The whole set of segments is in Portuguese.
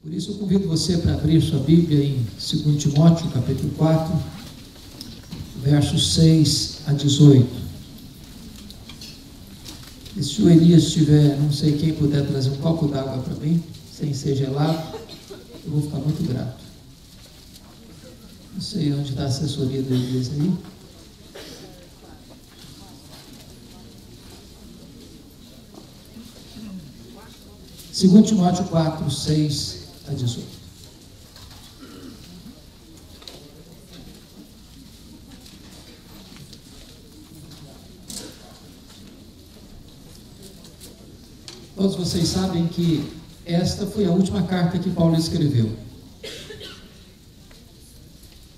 Por isso eu convido você para abrir sua Bíblia em 2 Timóteo, capítulo 4, versos 6 a 18. E se o Elias tiver, não sei quem puder trazer um copo d'água para mim, sem ser gelado, eu vou ficar muito grato. Não sei onde está a assessoria do Elias aí. Segundo Timóteo 4, 6 a 18. Todos vocês sabem que esta foi a última carta que Paulo escreveu.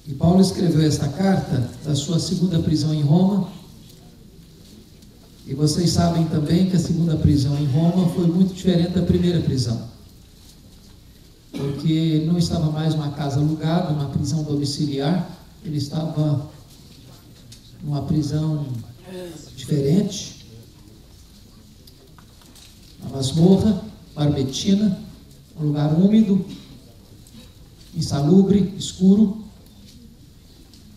E Paulo escreveu esta carta da sua segunda prisão em Roma. E vocês sabem também que a segunda prisão em Roma foi muito diferente da primeira prisão. Porque ele não estava mais numa casa alugada, numa prisão domiciliar. Ele estava numa prisão diferente. Uma masmorra, barbetina, um lugar úmido, insalubre, escuro,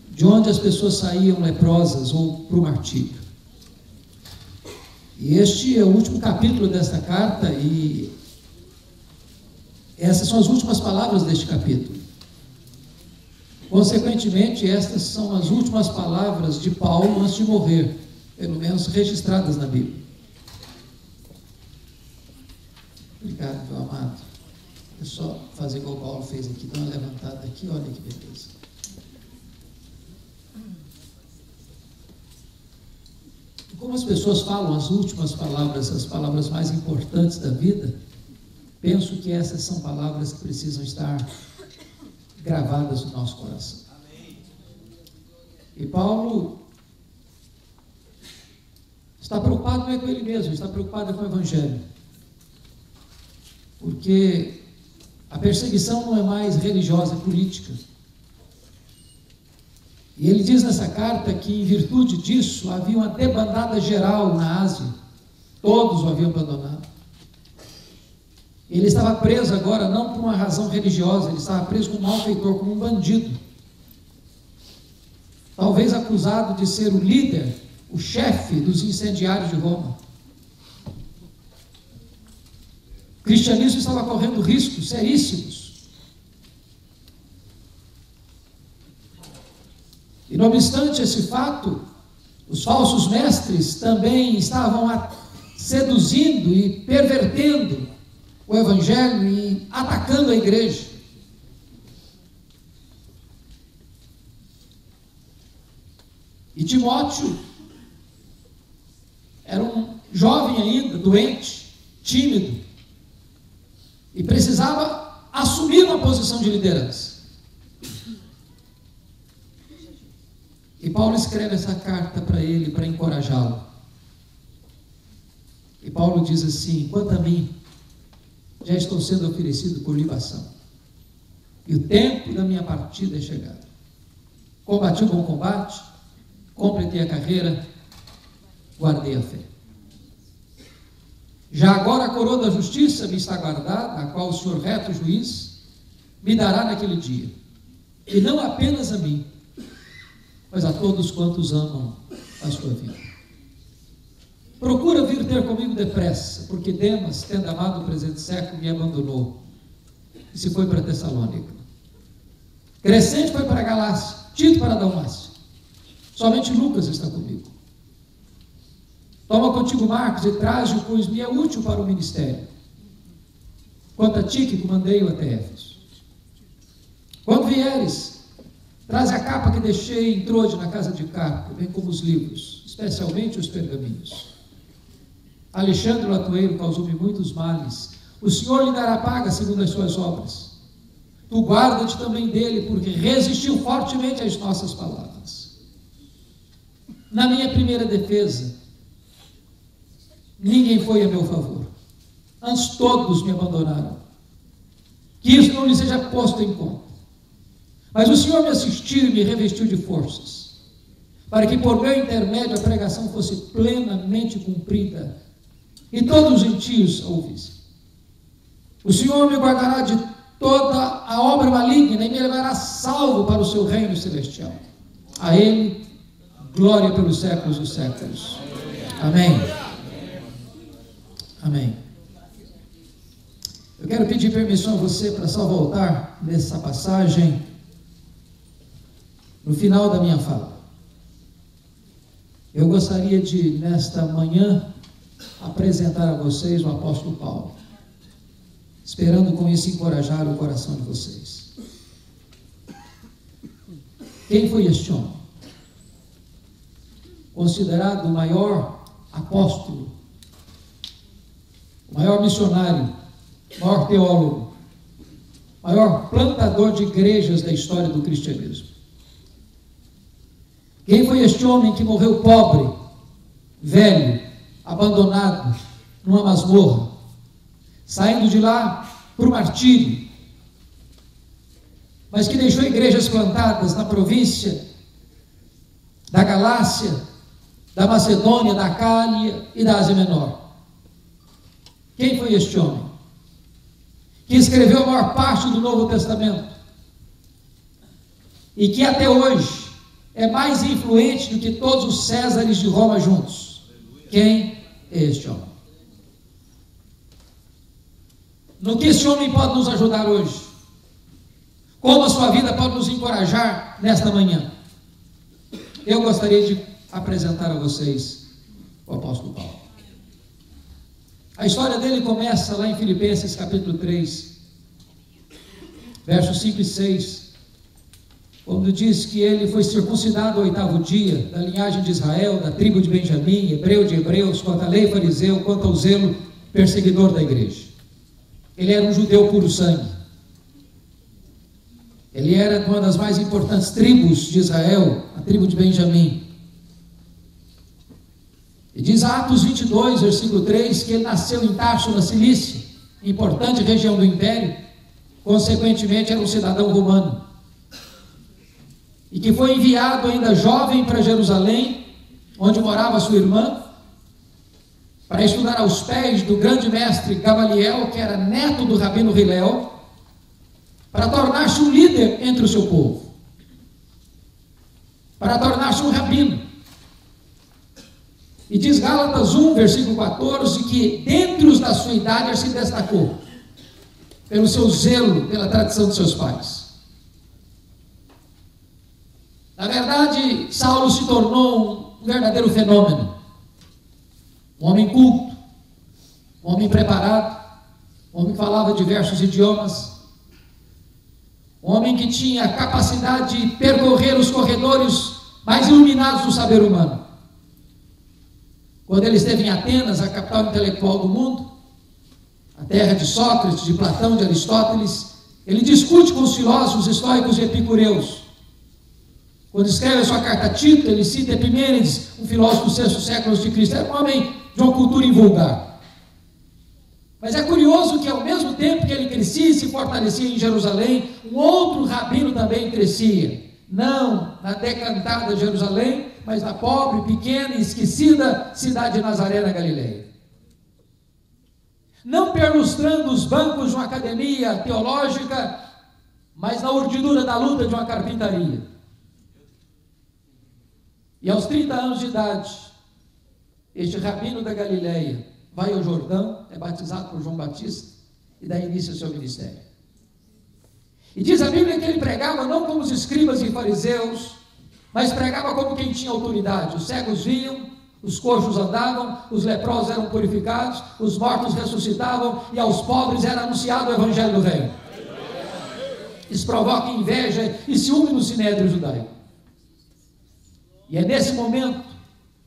de onde as pessoas saíam leprosas ou para o martírio. E este é o último capítulo desta carta e essas são as últimas palavras deste capítulo. Consequentemente, estas são as últimas palavras de Paulo antes de morrer, pelo menos registradas na Bíblia. Obrigado, meu amado. É só fazer igual o Paulo fez aqui, dar uma levantada aqui, olha que beleza. Como as pessoas falam as últimas palavras, as palavras mais importantes da vida, penso que essas são palavras que precisam estar gravadas no nosso coração. E Paulo está preocupado não é com ele mesmo, está preocupado com o Evangelho. Porque a perseguição não é mais religiosa, é política. E ele diz nessa carta que, em virtude disso, havia uma debandada geral na Ásia. Todos o haviam abandonado. Ele estava preso agora não por uma razão religiosa, ele estava preso como um malfeitor, como um bandido. Talvez acusado de ser o líder, o chefe dos incendiários de Roma. O cristianismo estava correndo riscos seríssimos. E não obstante esse fato, os falsos mestres também estavam seduzindo e pervertendo o Evangelho e atacando a igreja. E Timóteo era um jovem ainda, doente, tímido, e precisava assumir uma posição de liderança. E Paulo escreve essa carta para ele, para encorajá-lo. E Paulo diz assim: quanto a mim, já estou sendo oferecido por libação, e o tempo da minha partida é chegado. Combati o bom combate, completei a carreira, guardei a fé. Já agora a coroa da justiça me está guardada, a qual o Senhor reto juiz me dará naquele dia, e não apenas a mim, mas a todos quantos amam a sua vida. Procura vir ter comigo depressa, porque Demas, tendo amado o presente século, me abandonou e se foi para Tessalônica. Crescente foi para a Galácia, Tito para a Dalmácia. Somente Lucas está comigo. Toma contigo Marcos e traze-o, pois me é útil para o ministério. Quanto a Tíquico, mandei-o até Éfeso. Quando vieres, traz a capa que deixei em Trode na casa de Carpo, bem como os livros, especialmente os pergaminhos. Alexandre o latoeiro causou-me muitos males. O Senhor lhe dará paga segundo as suas obras. Tu guarda-te também dele, porque resistiu fortemente às nossas palavras. Na minha primeira defesa, ninguém foi a meu favor. Antes todos me abandonaram. Que isso não lhe seja posto em conta. Mas o Senhor me assistiu e me revestiu de forças, para que por meu intermédio a pregação fosse plenamente cumprida e todos os gentios a ouvissem. O Senhor me guardará de toda a obra maligna e me levará salvo para o seu reino celestial. A Ele, glória pelos séculos dos séculos. Amém. Amém. Eu quero pedir permissão a você para só voltar nessa passagem no final da minha fala. Eu gostaria de, nesta manhã, apresentar a vocês o apóstolo Paulo, esperando com isso encorajar o coração de vocês. Quem foi este homem? Considerado o maior apóstolo, o maior missionário, o maior teólogo, o maior plantador de igrejas da história do cristianismo. Quem foi este homem que morreu pobre, velho, abandonado, numa masmorra, saindo de lá por martírio, mas que deixou igrejas plantadas na província da Galácia, da Macedônia, da Acália e da Ásia Menor? Quem foi este homem? Que escreveu a maior parte do Novo Testamento e que até hoje é mais influente do que todos os Césares de Roma juntos. Quem é este homem? No que este homem pode nos ajudar hoje? Como a sua vida pode nos encorajar nesta manhã? Eu gostaria de apresentar a vocês o apóstolo Paulo. A história dele começa lá em Filipenses capítulo 3, versos 5 e 6, quando diz que ele foi circuncidado ao 8º dia, da linhagem de Israel, da tribo de Benjamim, hebreu de hebreus, quanto à lei fariseu, quanto ao zelo perseguidor da igreja. Ele era um judeu puro sangue. Ele era uma das mais importantes tribos de Israel, a tribo de Benjamim. E diz Atos 22, versículo 3, que ele nasceu em Tarso, na Cilícia, importante região do Império, consequentemente era um cidadão romano. E que foi enviado ainda jovem para Jerusalém, onde morava sua irmã, para estudar aos pés do grande mestre Gamaliel, que era neto do rabino Hilel, para tornar-se um líder entre o seu povo, para tornar-se um rabino. E diz Gálatas 1, versículo 14, que dentre os da sua idade ele se destacou, pelo seu zelo, pela tradição de seus pais. Na verdade, Saulo se tornou um verdadeiro fenômeno, um homem culto, um homem preparado, um homem que falava diversos idiomas, um homem que tinha a capacidade de percorrer os corredores mais iluminados do saber humano. Quando ele esteve em Atenas, a capital intelectual do mundo, a terra de Sócrates, de Platão, de Aristóteles, ele discute com os filósofos estoicos e epicureus. Quando escreve a sua carta a Tito, ele cita Epimênides, um filósofo do 6º século de Cristo. Era um homem de uma cultura invulgar. Mas é curioso que ao mesmo tempo que ele crescia e se fortalecia em Jerusalém, um outro rabino também crescia. Não na decantada Jerusalém, mas na pobre, pequena e esquecida cidade de Nazaré, na Galileia. Não perlustrando os bancos de uma academia teológica, mas na urdidura da luta de uma carpintaria. E aos 30 anos de idade, este rabino da Galileia vai ao Jordão, é batizado por João Batista e dá início ao seu ministério. E diz a Bíblia que ele pregava não como os escribas e fariseus, mas pregava como quem tinha autoridade. Os cegos viam, os coxos andavam, os leprosos eram purificados, os mortos ressuscitavam e aos pobres era anunciado o evangelho do reino. Isso provoca inveja e ciúme no sinédrio judaico. E é nesse momento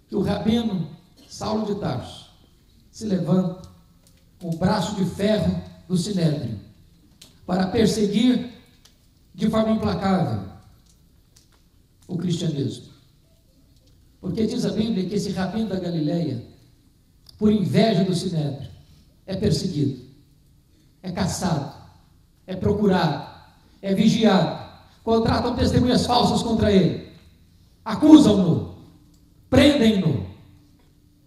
que o rabino Saulo de Tarso se levanta com o braço de ferro do sinédrio para perseguir de forma implacável o cristianismo. Porque diz a Bíblia que esse rabino da Galileia, por inveja do sinédrio, é perseguido, é caçado, é procurado, é vigiado, contratam testemunhas falsas contra ele, acusam-no, prendem-no,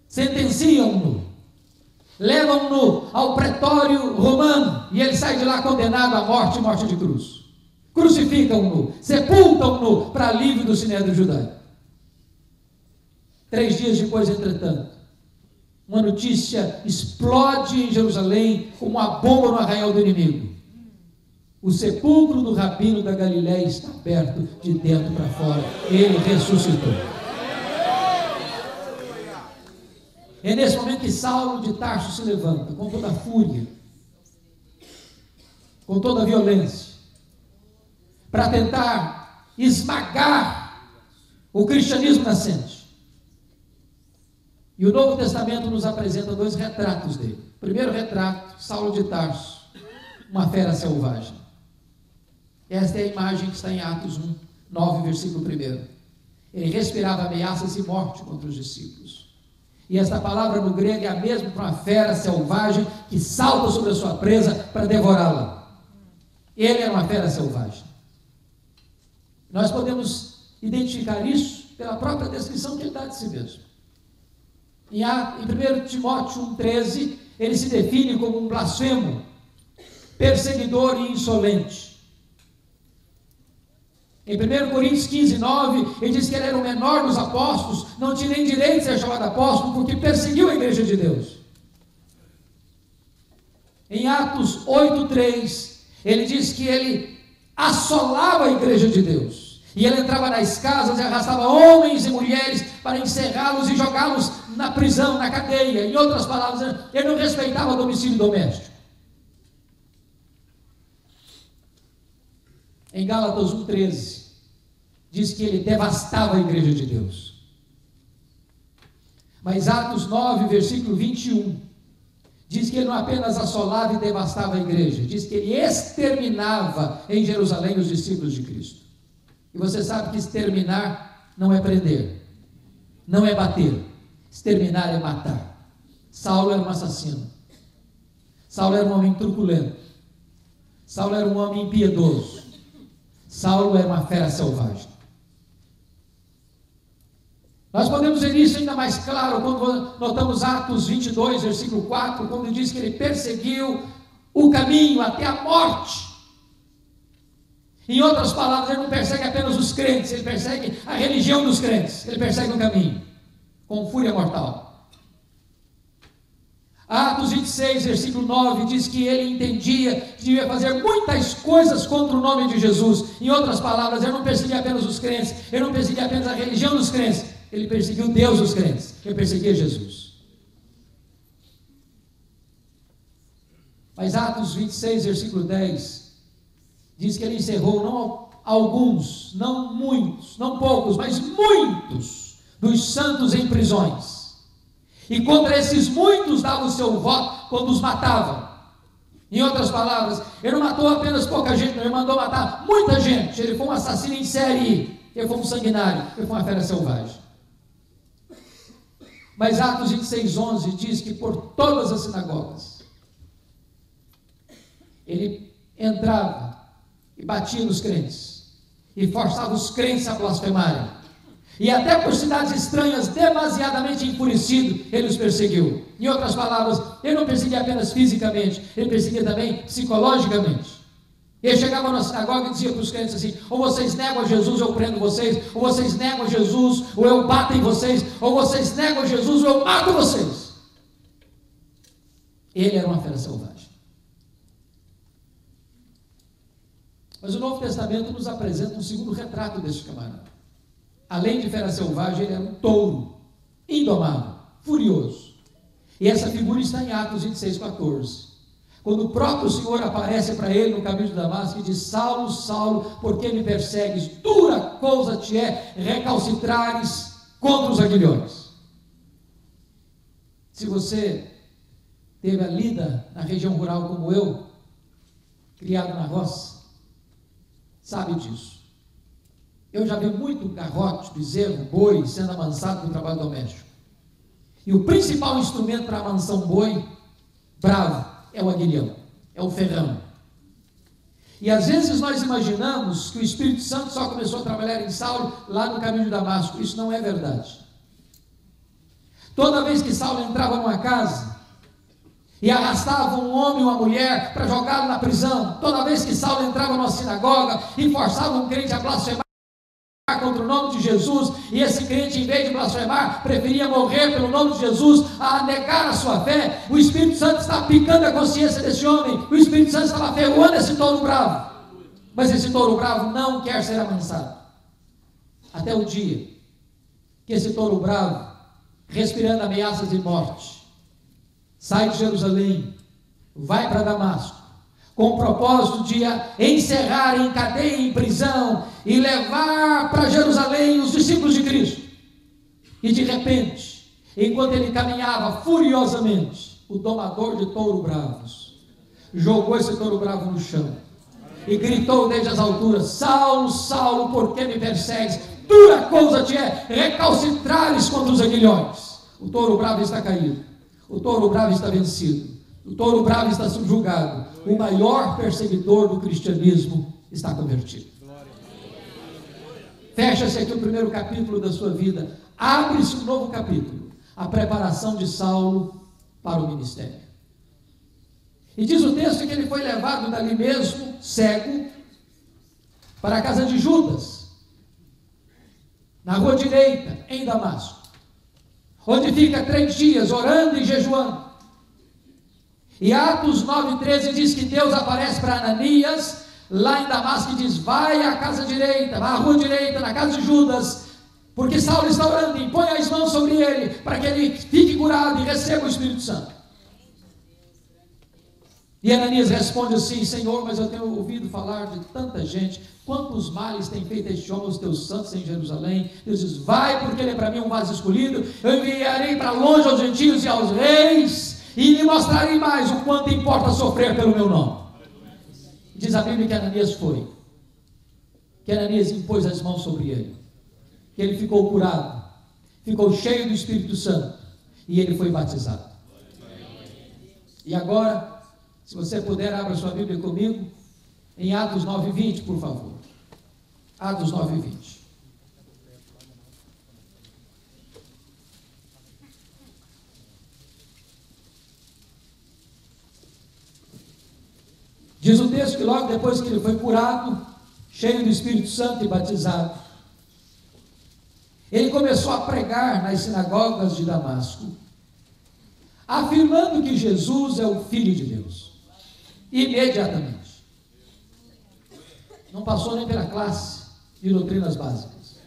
sentenciam-no, levam-no ao pretório romano, e ele sai de lá condenado à morte, morte de cruz. Crucificam-no, sepultam-no para alívio do sinédrio judaico. 3 dias depois, entretanto, uma notícia explode em Jerusalém como uma bomba no arraial do inimigo. O sepulcro do rabino da Galiléia está aberto de dentro para fora. Ele ressuscitou. É nesse momento que Saulo de Tarso se levanta, com toda a fúria, com toda a violência, para tentar esmagar o cristianismo nascente. E o Novo Testamento nos apresenta 2 retratos dele. O primeiro retrato, Saulo de Tarso, uma fera selvagem. Esta é a imagem que está em Atos 1, 9, versículo 1. Ele respirava ameaças e morte contra os discípulos. E esta palavra no grego é a mesma para uma fera selvagem que salta sobre a sua presa para devorá-la. Ele era uma fera selvagem. Nós podemos identificar isso pela própria descrição que ele dá de si mesmo. Em 1 Timóteo 1,13, ele se define como um blasfemo, perseguidor e insolente. Em 1 Coríntios 15, 9, ele diz que ele era o menor dos apóstolos, não tinha nem direito de ser chamado apóstolo, porque perseguiu a igreja de Deus. Em Atos 8,3, ele diz que ele assolava a igreja de Deus, e ele entrava nas casas e arrastava homens e mulheres para encerrá-los e jogá-los na prisão, na cadeia. Em outras palavras, ele não respeitava o domicílio doméstico. Em Gálatas 1,13, diz que ele devastava a igreja de Deus. Mas Atos 9, versículo 21, diz que ele não apenas assolava e devastava a igreja, diz que ele exterminava em Jerusalém os discípulos de Cristo. E você sabe que exterminar não é prender, não é bater, exterminar é matar. Saulo era um assassino, Saulo era um homem truculento, Saulo era um homem impiedoso, Saulo era uma fera selvagem. Nós podemos ver isso ainda mais claro quando notamos Atos 22, versículo 4, quando diz que ele perseguiu o caminho até a morte. Em outras palavras, ele não persegue apenas os crentes, ele persegue a religião dos crentes, ele persegue o caminho, com fúria mortal. Atos 26, versículo 9, diz que ele entendia que devia fazer muitas coisas contra o nome de Jesus. Em outras palavras, ele não perseguia apenas os crentes, ele não perseguia apenas a religião dos crentes, ele perseguiu Deus dos crentes, ele perseguia Jesus. Mas Atos 26, versículo 10, diz que ele encerrou não alguns, não muitos, não poucos, mas muitos dos santos em prisões. E contra esses muitos dava o seu voto quando os matava. Em outras palavras, ele não matou apenas pouca gente, ele mandou matar muita gente. Ele foi um assassino em série, ele foi um sanguinário, ele foi uma fera selvagem. Mas Atos 26, 11 diz que por todas as sinagogas ele entrava e batia nos crentes e forçava os crentes a blasfemarem. E até por cidades estranhas, demasiadamente enfurecido, ele os perseguiu. Em outras palavras, ele não perseguia apenas fisicamente, ele perseguia também psicologicamente. Ele chegava na sinagoga e dizia para os crentes assim: ou vocês negam a Jesus, ou eu prendo vocês, ou vocês negam a Jesus, ou eu bato em vocês, ou vocês negam a Jesus, ou eu mato vocês. Ele era uma fera selvagem. Mas o Novo Testamento nos apresenta um segundo retrato deste camarada. Além de fera selvagem, ele era um touro, indomável, furioso. E essa figura está em Atos 26, 14. Quando o próprio Senhor aparece para ele no caminho de Damasco e diz: Saulo, Saulo, por que me persegues? Dura coisa te é recalcitrares contra os aguilhões. Se você teve a lida na região rural como eu, criado na roça, sabe disso. Eu já vi muito garrote, bezerro, boi sendo amansado no trabalho doméstico. E o principal instrumento para amansar um boi bravo é o aguilhão, é o ferrão. E às vezes nós imaginamos que o Espírito Santo só começou a trabalhar em Saulo lá no caminho de Damasco. Isso não é verdade. Toda vez que Saulo entrava numa casa, e arrastavam um homem e uma mulher para jogá-lo na prisão. Toda vez que Saulo entrava numa sinagoga e forçava um crente a blasfemar contra o nome de Jesus, e esse crente, em vez de blasfemar, preferia morrer pelo nome de Jesus, a negar a sua fé, o Espírito Santo estava picando a consciência desse homem, o Espírito Santo estava ferroando esse touro bravo, mas esse touro bravo não quer ser amansado, até o dia que esse touro bravo, respirando ameaças de morte, sai de Jerusalém, vai para Damasco, com o propósito de encerrar em cadeia, em prisão, e levar para Jerusalém os discípulos de Cristo. E de repente, enquanto ele caminhava furiosamente, o domador de touro bravos jogou esse touro bravo no chão e gritou desde as alturas: Saulo, Saulo, por que me persegues? Dura coisa te é recalcitrares contra os aguilhões. O touro bravo está caído, o touro bravo está vencido, o touro bravo está subjugado, o maior perseguidor do cristianismo está convertido. Fecha-se aqui o primeiro capítulo da sua vida, abre-se um novo capítulo, a preparação de Saulo para o ministério. E diz o texto que ele foi levado dali mesmo, cego, para a casa de Judas, na rua direita, em Damasco, onde fica 3 dias orando e jejuando. E Atos 9,13 diz que Deus aparece para Ananias, lá em Damasco, e diz: vai à casa direita, à rua direita, na casa de Judas, porque Saulo está orando, e põe as mãos sobre ele, para que ele fique curado e receba o Espírito Santo. E Ananias responde assim: Senhor, mas eu tenho ouvido falar de tanta gente, quantos males tem feito este homem aos teus santos em Jerusalém. Deus diz: vai, porque ele é para mim um vaso escolhido, eu enviarei para longe aos gentios e aos reis, e lhe mostrarei mais o quanto importa sofrer pelo meu nome. Diz a Bíblia que Ananias foi, que Ananias impôs as mãos sobre ele, que ele ficou curado, ficou cheio do Espírito Santo, e ele foi batizado. E agora, se você puder, abra sua Bíblia comigo, em Atos 9,20, por favor. Atos 9,20. Diz o texto que logo depois que ele foi curado, cheio do Espírito Santo e batizado, ele começou a pregar nas sinagogas de Damasco, afirmando que Jesus é o Filho de Deus. Imediatamente. Não passou nem pela classe de doutrinas básicas.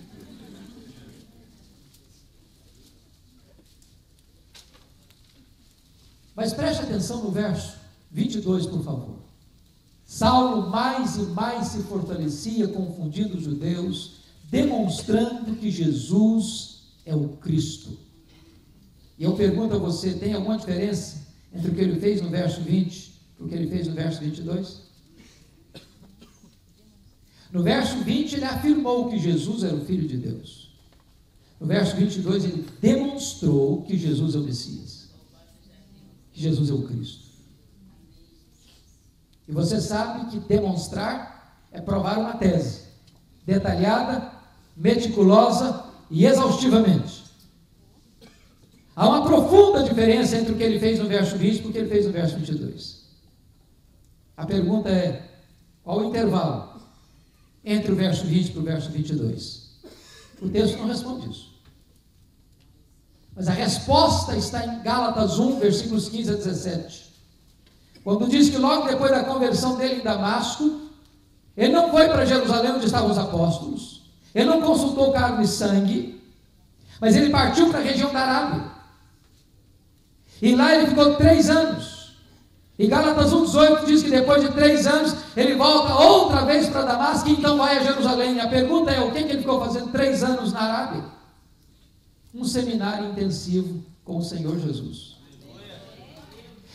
Mas preste atenção no verso 22, por favor. Saulo mais e mais se fortalecia, confundindo os judeus, demonstrando que Jesus é o Cristo. E eu pergunto a você, tem alguma diferença entre o que ele fez no verso 20 e o que ele fez no verso 22? No verso 20 ele afirmou que Jesus era o Filho de Deus. No verso 22 ele demonstrou que Jesus é o Messias, que Jesus é o Cristo. E você sabe que demonstrar é provar uma tese, detalhada, meticulosa e exaustivamente. Há uma profunda diferença entre o que ele fez no verso 20 e o que ele fez no verso 22. A pergunta é: qual o intervalo entre o verso 20 e o verso 22? O texto não responde isso. Mas a resposta está em Gálatas 1, versículos 15 a 17. Quando diz que logo depois da conversão dele em Damasco, ele não foi para Jerusalém onde estavam os apóstolos, ele não consultou carne e sangue, mas ele partiu para a região da Arábia. E lá ele ficou 3 anos. E Gálatas 1,18 diz que depois de 3 anos, ele volta outra vez para Damasco e então vai a Jerusalém. E a pergunta é: o que ele ficou fazendo 3 anos na Arábia? Um seminário intensivo com o Senhor Jesus.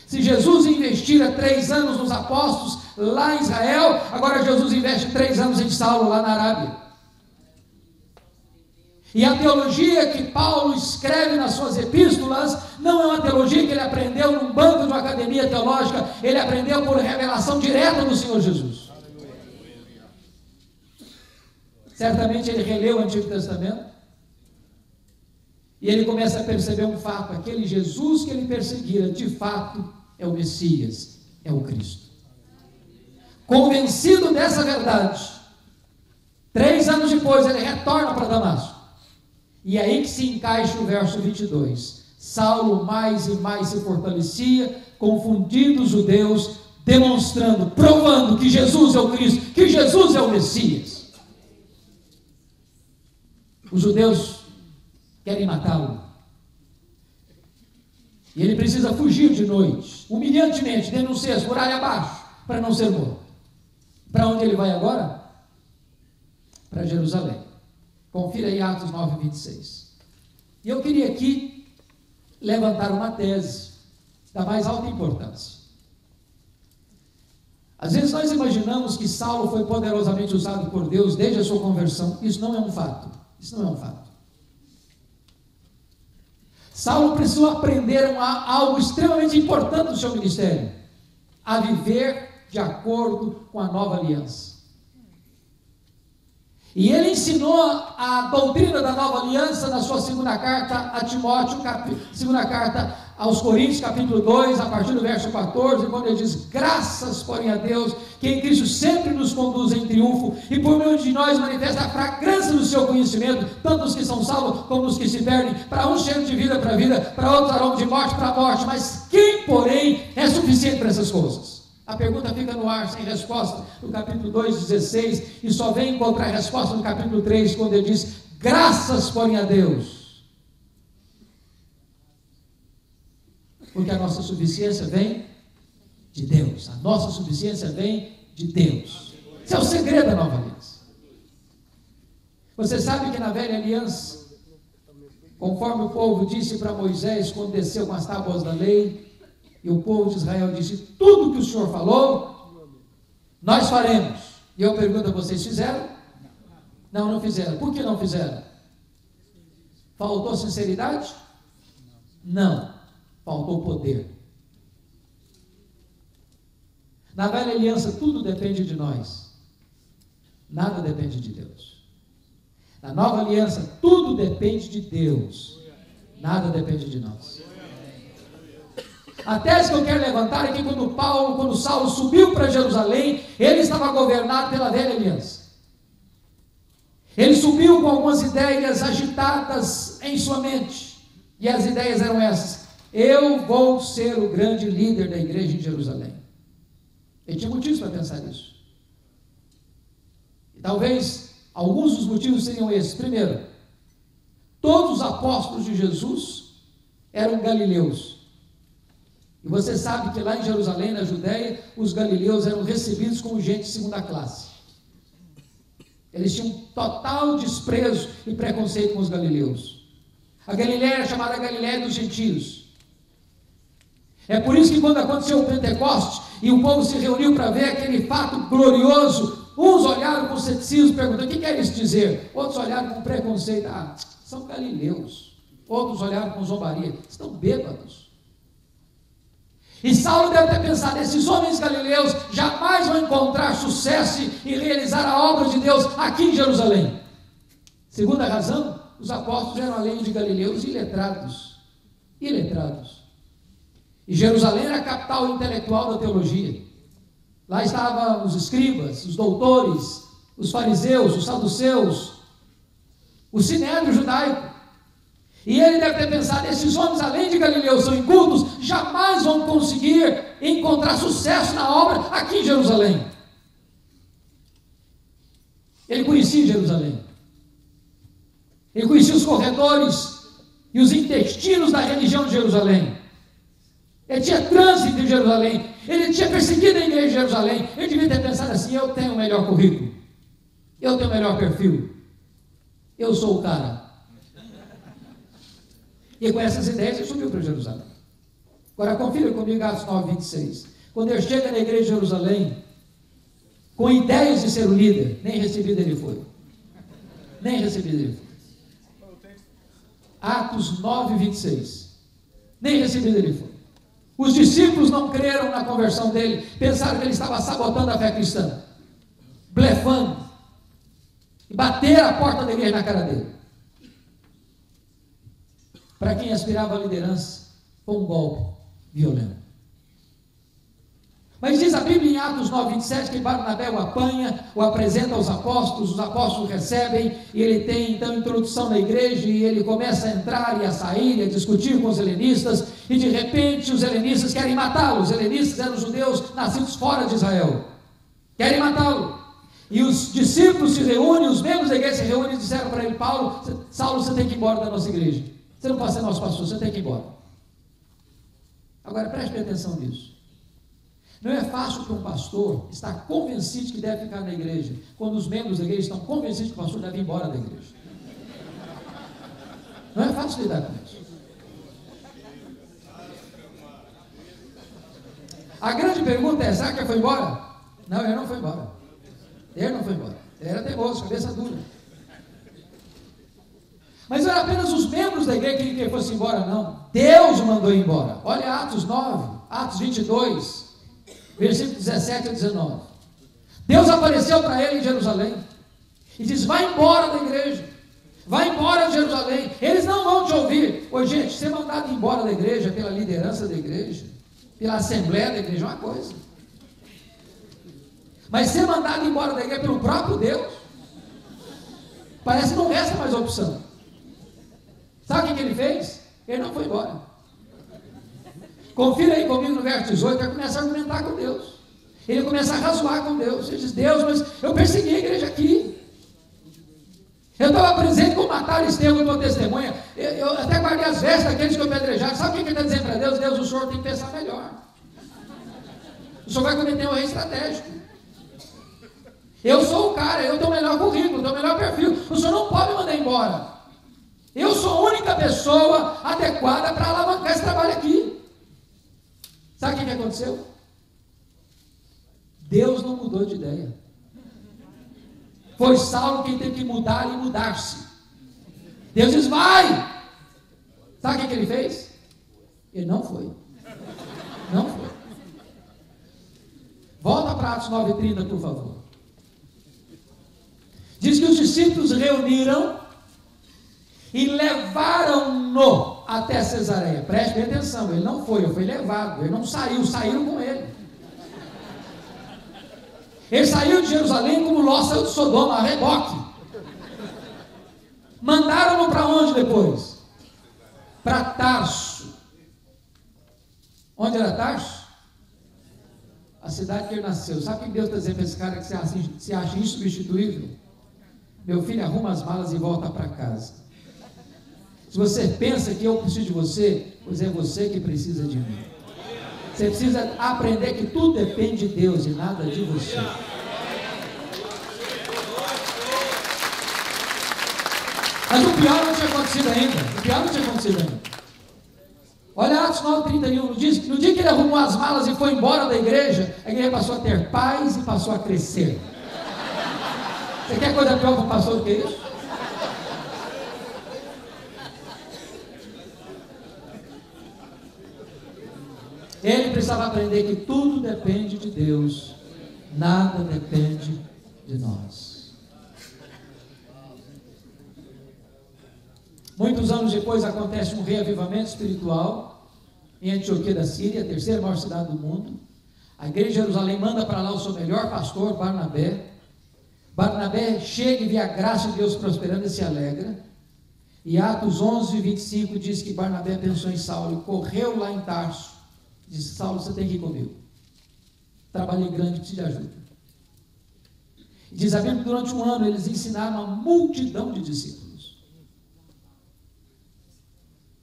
Se Jesus investira 3 anos nos apóstolos lá em Israel, agora Jesus investe 3 anos em Saulo lá na Arábia. E a teologia que Paulo escreve nas suas epístolas não é uma teologia que ele aprendeu num banco de uma academia teológica, ele aprendeu por revelação direta do Senhor Jesus. Certamente ele releu o Antigo Testamento e ele começa a perceber um fato: aquele Jesus que ele perseguira, de fato, é o Messias, é o Cristo. Convencido dessa verdade, 3 anos depois ele retorna para Damasco. E é aí que se encaixa o verso 22. Saulo mais e mais se fortalecia, confundindo os judeus, demonstrando, provando que Jesus é o Cristo, que Jesus é o Messias. Os judeus querem matá-lo. E ele precisa fugir de noite, humilhantemente, denunciar as muralhas abaixo, para não ser morto. Para onde ele vai agora? Para Jerusalém. Confira aí Atos 9, 26. E eu queria aqui levantar uma tese da mais alta importância. Às vezes nós imaginamos que Saulo foi poderosamente usado por Deus desde a sua conversão. Isso não é um fato. Isso não é um fato. Saulo precisou aprender algo extremamente importante no seu ministério: a viver de acordo com a nova aliança. E ele ensinou a doutrina da nova aliança na sua segunda carta a Timóteo, segunda carta aos Coríntios, capítulo 2, a partir do verso 14, quando ele diz: graças, porém, a Deus, que em Cristo sempre nos conduz em triunfo, e por meio de nós manifesta a fragrância do seu conhecimento, tanto os que são salvos como os que se perdem. Para uns cheiro de vida para a vida, para outros aroma de morte para a morte. Mas quem, porém, é suficiente para essas coisas? A pergunta fica no ar, sem resposta, no capítulo 2, 16, e só vem encontrar resposta no capítulo 3, quando ele diz: graças, porém, a Deus. Porque a nossa suficiência vem de Deus. A nossa suficiência vem de Deus. Esse é o segredo da nova aliança. Você sabe que na velha aliança, conforme o povo disse para Moisés, quando desceu com as tábuas da lei, e o povo de Israel disse: tudo que o Senhor falou, nós faremos. E eu pergunto a vocês: fizeram? Não, não fizeram. Por que não fizeram? Faltou sinceridade? Não. Faltou poder. Na velha aliança, tudo depende de nós. Nada depende de Deus. Na nova aliança, tudo depende de Deus. Nada depende de nós. A tese que eu quero levantar é que quando Saulo subiu para Jerusalém, ele estava governado pela velha aliança. Ele subiu com algumas ideias agitadas em sua mente. E as ideias eram essas: eu vou ser o grande líder da igreja em Jerusalém. Ele tinha motivos para pensar isso. E talvez alguns dos motivos seriam esses. Primeiro, todos os apóstolos de Jesus eram galileus. E você sabe que lá em Jerusalém, na Judéia, os galileus eram recebidos como gente de segunda classe. Eles tinham total desprezo e preconceito com os galileus. A Galileia era chamada Galileia dos gentios. É por isso que quando aconteceu o Pentecostes e o povo se reuniu para ver aquele fato glorioso, uns olharam com ceticismo, perguntando: o que quer isso dizer? Outros olharam com preconceito: são galileus. Outros olharam com zombaria: estão bêbados. E Saulo deve ter pensado: esses homens galileus jamais vão encontrar sucesso e realizar a obra de Deus aqui em Jerusalém. Segunda razão: os apóstolos eram além de galileus iletrados. Iletrados. E Jerusalém era a capital intelectual da teologia. Lá estavam os escribas, os doutores, os fariseus, os saduceus, o sinédrio judaico. E ele deve ter pensado: esses homens, além de galileus, são incultos, jamais vão conseguir encontrar sucesso na obra aqui em Jerusalém. Ele conhecia Jerusalém. Ele conhecia os corredores e os intestinos da religião de Jerusalém. Ele tinha trânsito em Jerusalém. Ele tinha perseguido a igreja de Jerusalém. Ele devia ter pensado assim: eu tenho o melhor currículo, eu tenho o melhor perfil, eu sou o cara. E com essas ideias ele subiu para Jerusalém. Agora confira comigo Atos 9, 26. Quando ele chega na igreja de Jerusalém, com ideias de ser o líder, nem recebido ele foi. Nem recebido ele foi. Atos 9, 26. Nem recebido ele foi. Os discípulos não creram na conversão dele, pensaram que ele estava sabotando a fé cristã, blefando, e bateram a porta da igreja na cara dele. Para quem aspirava à liderança, foi um golpe violento. Mas diz a Bíblia em Atos 9, 27, que Barnabé o apanha, o apresenta aos apóstolos, os apóstolos recebem, e ele tem então introdução na igreja, e ele começa a entrar e a sair, e a discutir com os helenistas, e de repente os helenistas querem matá-lo. Os helenistas eram judeus nascidos fora de Israel, querem matá-lo. E os discípulos se reúnem, os membros da igreja se reúnem e disseram para ele: Saulo, você tem que ir embora da nossa igreja, você não pode ser nosso pastor, você tem que ir embora. Agora preste atenção nisso. Não é fácil para um pastor estar convencido de que deve ficar na igreja, quando os membros da igreja estão convencidos que o pastor deve ir embora da igreja. Não é fácil lidar com isso. A grande pergunta é: será que ele foi embora? Não, ele não foi embora. Ele não foi embora. Ele era teimoso, cabeça dura. Mas não era apenas os membros da igreja que queriam que ele fosse embora, não. Deus o mandou embora. Olha Atos 9, Atos 22, versículo 17 a 19. Deus apareceu para ele em Jerusalém e diz: vai embora da igreja, vai embora de Jerusalém, eles não vão te ouvir. Ô gente, ser mandado embora da igreja pela liderança da igreja, pela assembleia da igreja é uma coisa, mas ser mandado embora da igreja pelo próprio Deus, parece que não resta mais opção. Sabe o que ele fez? Ele não foi embora. Confira aí comigo no verso 18, ele começa a argumentar com Deus. Ele começa a razoar com Deus. Ele diz: Deus, mas eu persegui a igreja aqui. Eu estava presente quando mataram Estevão e meu testemunha. Eu até guardei as vestes daqueles que eu apedrejaram. Sabe o que ele está dizendo para Deus? Deus, o senhor tem que pensar melhor. O senhor vai cometer um erro estratégico. Eu sou o cara, eu tenho o melhor currículo, tenho o melhor perfil. O senhor não pode me mandar embora. Eu sou a única pessoa adequada para alavancar esse trabalho aqui. Sabe o que aconteceu? Deus não mudou de ideia. Foi Saulo quem teve que mudar e mudar-se. Deus diz: vai! Sabe o que ele fez? Ele não foi. Não foi. Volta para Atos 9:30, por favor. Diz que os discípulos reuniram e levaram-no até Cesareia. Preste bem atenção, ele não foi, ele foi levado, ele não saiu, saíram com ele. Ele saiu de Jerusalém como Ló saiu de Sodoma, a reboque. Mandaram-no para onde depois? Para Tarso. Onde era Tarso? A cidade que ele nasceu. Sabe o que Deus está dizendo para esse cara que se acha insubstituível? Meu filho, arruma as malas e volta para casa. Se você pensa que eu preciso de você, pois é você que precisa de mim. Você precisa aprender que tudo depende de Deus e nada de você. Mas o pior não tinha acontecido ainda. O pior não tinha acontecido ainda. Olha Atos 9:31. No dia que ele arrumou as malas e foi embora da igreja, a igreja passou a ter paz e passou a crescer. Você quer coisa pior para o pastor do que isso? Ele precisava aprender que tudo depende de Deus, nada depende de nós. Muitos anos depois acontece um reavivamento espiritual em Antioquia da Síria, a terceira maior cidade do mundo. A igreja de Jerusalém manda para lá o seu melhor pastor, Barnabé. Barnabé chega e vê a graça de Deus prosperando e se alegra. E Atos 11:25 diz que Barnabé pensou em Saulo e correu lá em Tarso. Disse: Saulo, você tem que ir comigo. Trabalhei grande, preciso de ajuda. E diz a Bíblia que durante um ano eles ensinaram uma multidão de discípulos.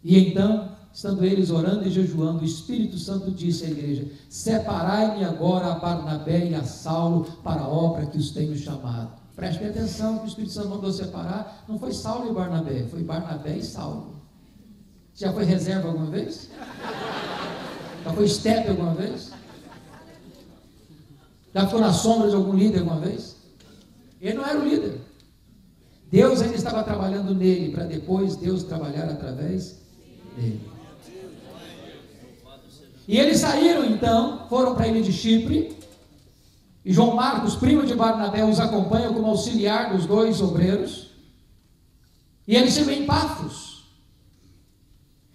E então, estando eles orando e jejuando, o Espírito Santo disse à igreja: separai-me agora a Barnabé e a Saulo para a obra que os tenho chamado. Preste atenção que o Espírito Santo mandou separar. Não foi Saulo e Barnabé, foi Barnabé e Saulo. Já foi reserva alguma vez? Já foi estepe alguma vez? Já ficou na sombra de algum líder alguma vez? Ele não era o líder. Deus ainda estava trabalhando nele, para depois Deus trabalhar através dele. E eles saíram então, foram para a ilha de Chipre, e João Marcos, primo de Barnabé, os acompanha como auxiliar dos dois obreiros, e eles chegam em Pafos,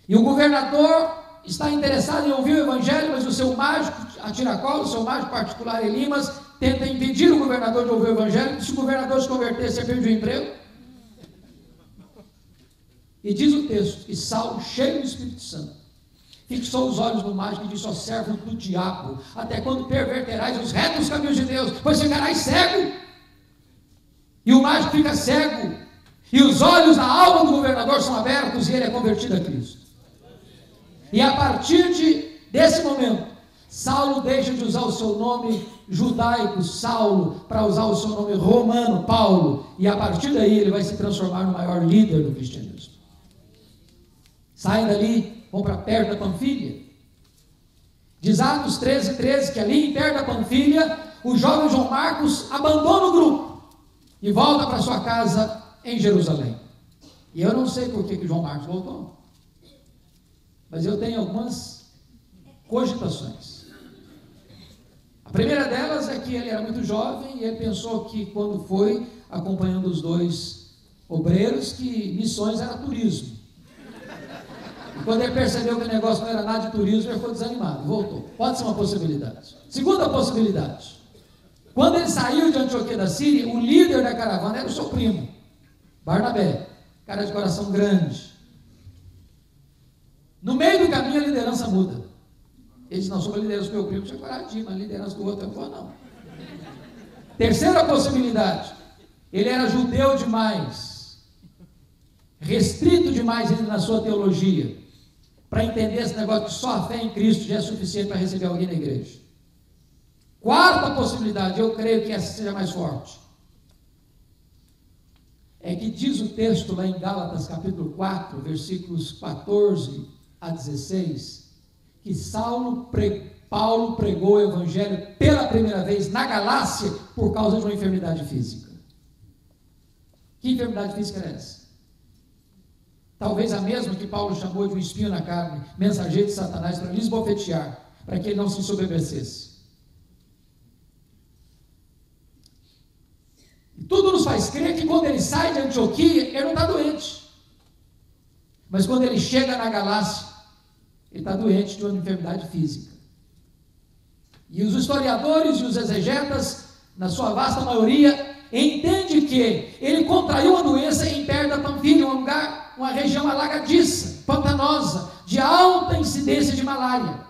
e o governador está interessado em ouvir o evangelho, mas o seu mágico a tiracolo, seu mágico particular Elimas, tenta impedir o governador de ouvir o evangelho, se o governador se converter, você perde o emprego. E diz o texto que Saulo, cheio do Espírito Santo, fixou os olhos no mágico e disse: ó servo do diabo, até quando perverterás os retos caminhos de Deus, pois ficarás cego. E o mágico fica cego, e os olhos da alma do governador são abertos, e ele é convertido a Cristo. E a partir desse momento, Saulo deixa de usar o seu nome judaico, Saulo, para usar o seu nome romano, Paulo, e a partir daí ele vai se transformar no maior líder do cristianismo. Saem dali, vão para perto da Panfilha. Diz Atos 13, que ali em perto da Panfilha, o jovem João Marcos abandona o grupo e volta para sua casa em Jerusalém. E eu não sei por que João Marcos voltou, mas eu tenho algumas cogitações. A primeira delas é que ele era muito jovem e ele pensou que quando foi acompanhando os dois obreiros, que missões era turismo. E quando ele percebeu que o negócio não era nada de turismo, ele ficou desanimado, voltou. Pode ser uma possibilidade. Segunda possibilidade: quando ele saiu de Antioquia da Síria, o líder da caravana era o seu primo, Barnabé, cara de coração grande. No meio do caminho a liderança muda. Ele disse: não, sobre a liderança do meu primo, tinha coragem de ir, mas a liderança do outro eu não vou, não. Terceira possibilidade: ele era judeu demais, restrito demais na sua teologia, para entender esse negócio que só a fé em Cristo já é suficiente para receber alguém na igreja. Quarta possibilidade, eu creio que essa seja mais forte, é que diz o texto lá em Gálatas capítulo 4, versículos 14 a 16, que Paulo pregou o evangelho pela primeira vez na Galácia por causa de uma enfermidade física. Que enfermidade física era essa? Talvez a mesma que Paulo chamou de um espinho na carne, mensageiro de Satanás, para lhe esbofetear, para que ele não se ensoberbecesse. E tudo nos faz crer que quando ele sai de Antioquia, ele não está doente. Mas quando ele chega na Galácia, ele está doente de uma enfermidade física. E os historiadores e os exegetas, na sua vasta maioria, entendem que ele contraiu uma doença em perto da Panfilha, um lugar, uma região alagadiça, pantanosa, de alta incidência de malária,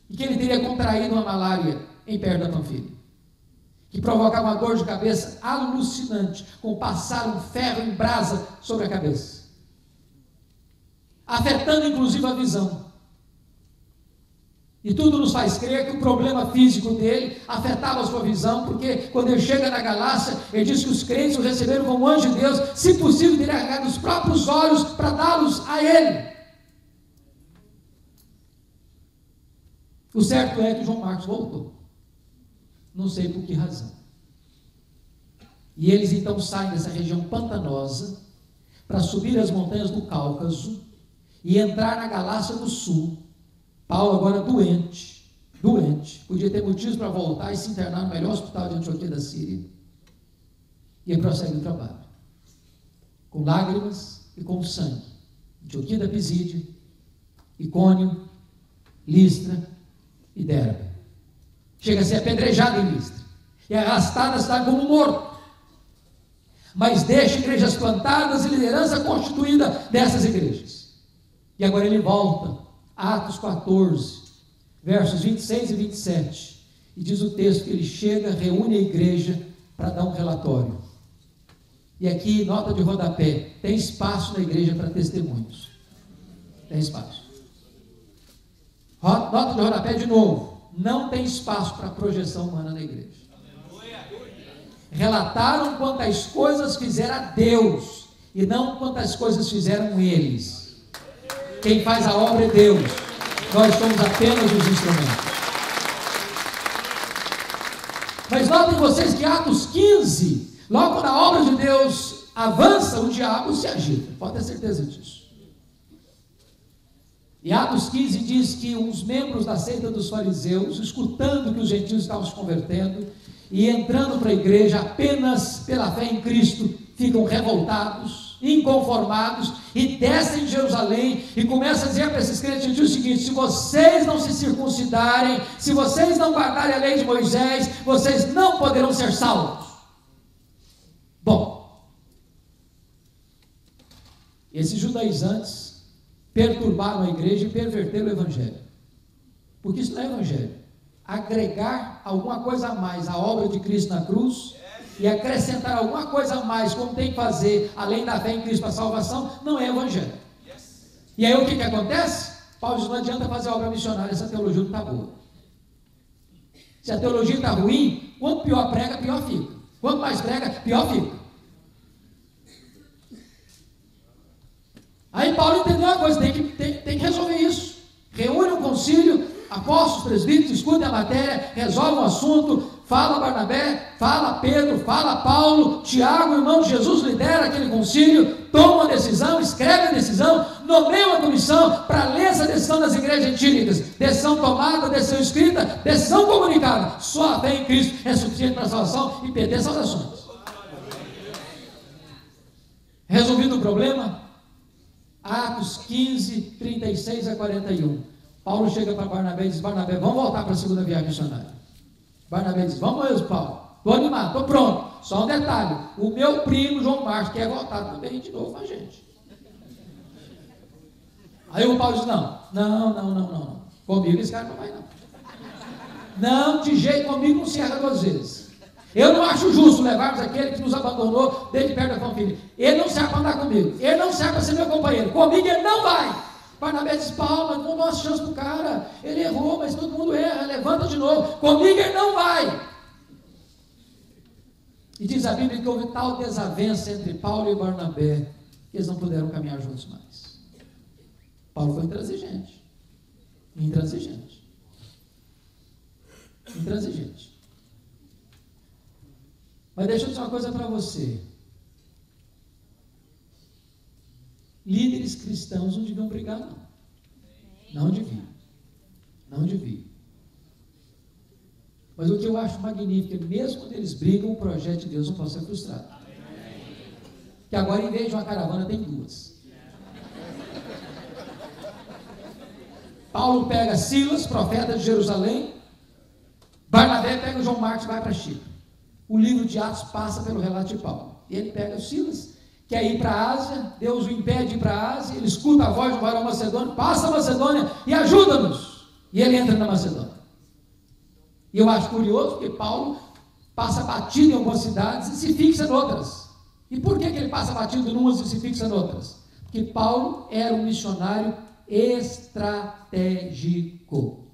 e que ele teria contraído uma malária em perto da Panfilha, que provocava uma dor de cabeça alucinante, com passar um ferro em brasa sobre a cabeça, afetando inclusive a visão. E tudo nos faz crer que o problema físico dele afetava a sua visão, porque quando ele chega na Galácia, ele diz que os crentes o receberam como anjo de Deus, se possível teria arrancado os próprios olhos para dá-los a ele. O certo é que João Marcos voltou, não sei por que razão. E eles então saem dessa região pantanosa para subir as montanhas do Cáucaso e entrar na Galácia do Sul. Paulo agora doente, podia ter motivos para voltar e se internar no melhor hospital de Antioquia da Síria, e ele prossegue o trabalho, com lágrimas e com sangue. Antioquia da Pisídia, Icônio, Listra e Derbe. Chega a ser apedrejado em Listra, e arrastado à cidade como morto, mas deixa igrejas plantadas e liderança constituída dessas igrejas. E agora ele volta, Atos 14, versos 26 e 27, e diz o texto que ele chega, reúne a igreja para dar um relatório. E aqui, nota de rodapé, tem espaço na igreja para testemunhos. Tem espaço. Nota de rodapé de novo, não tem espaço para projeção humana na igreja. Relataram quantas coisas fizeram Deus, e não quantas coisas fizeram eles. Quem faz a obra é Deus, nós somos apenas os instrumentos. Mas notem vocês que Atos 15, logo quando a obra de Deus avança, o diabo se agita, pode ter certeza disso. E Atos 15 diz que uns membros da seita dos fariseus, escutando que os gentios estavam se convertendo e entrando para a igreja apenas pela fé em Cristo, ficam revoltados inconformados, e descem de Jerusalém e começam a dizer para esses crentes o seguinte: se vocês não se circuncidarem, se vocês não guardarem a lei de Moisés, vocês não poderão ser salvos. Bom, esses judaizantes perturbaram a igreja e perverteram o evangelho, porque isso não é evangelho. Agregar alguma coisa a mais à obra de Cristo na cruz e acrescentar alguma coisa a mais, como tem que fazer, além da fé em Cristo para a salvação, não é evangelho. E aí o que acontece? Paulo diz: não adianta fazer obra missionária se a teologia não está boa. Se a teologia está ruim, quanto pior prega, pior fica. Quanto mais prega, pior fica. Aí Paulo entendeu uma coisa: tem que resolver isso. Reúne um concílio, apóstolos, presbíteros, escutem a matéria, resolve o assunto, fala Barnabé, fala Pedro, fala Paulo, Tiago, irmão de Jesus, lidera aquele concílio, toma uma decisão, escreve a decisão, nomeia uma comissão para ler essa decisão das igrejas gentílicas. Decisão tomada, decisão escrita, decisão comunicada. Só a fé em Cristo é suficiente para a salvação e perder saudações. Resolvido o problema? Atos 15, 36 a 41. Paulo chega para Barnabé e diz: Barnabé, vamos voltar para a segunda viagem missionária. Barnabé diz: vamos mesmo, Paulo, estou animado, estou pronto. Só um detalhe: o meu primo João Marcos quer voltar também de novo com a gente. Aí o Paulo diz: não, comigo esse cara não vai não, de jeito, comigo não se erra 2 vezes. Eu não acho justo levarmos aquele que nos abandonou desde perto da família. Ele não serve para andar comigo, ele não serve para ser meu companheiro, comigo ele não vai. Barnabé diz: Paulo, mas vamos dar uma chance para o cara, ele errou, mas todo mundo erra, levanta de novo, comigo ele não vai. E diz a Bíblia que houve tal desavença entre Paulo e Barnabé, que eles não puderam caminhar juntos mais. Paulo foi intransigente. Mas deixa eu dizer uma coisa para você: líderes cristãos não deviam brigar, não deviam. Mas o que eu acho magnífico é que mesmo quando eles brigam, o projeto de Deus não pode ser frustrado. Que agora, em vez de uma caravana, tem 2. Paulo pega Silas, profeta de Jerusalém. Barnabé pega o João Marcos e vai para Chipre. O livro de Atos passa pelo relato de Paulo. E ele pega o Silas, quer ir para a Ásia, Deus o impede de ir para a Ásia, ele escuta a voz do varão macedônio: passa a Macedônia e ajuda-nos. E ele entra na Macedônia. E eu acho curioso porque Paulo passa batido em algumas cidades e se fixa em outras. E por que ele passa batido em umas e se fixa em outras? Porque Paulo era um missionário estratégico.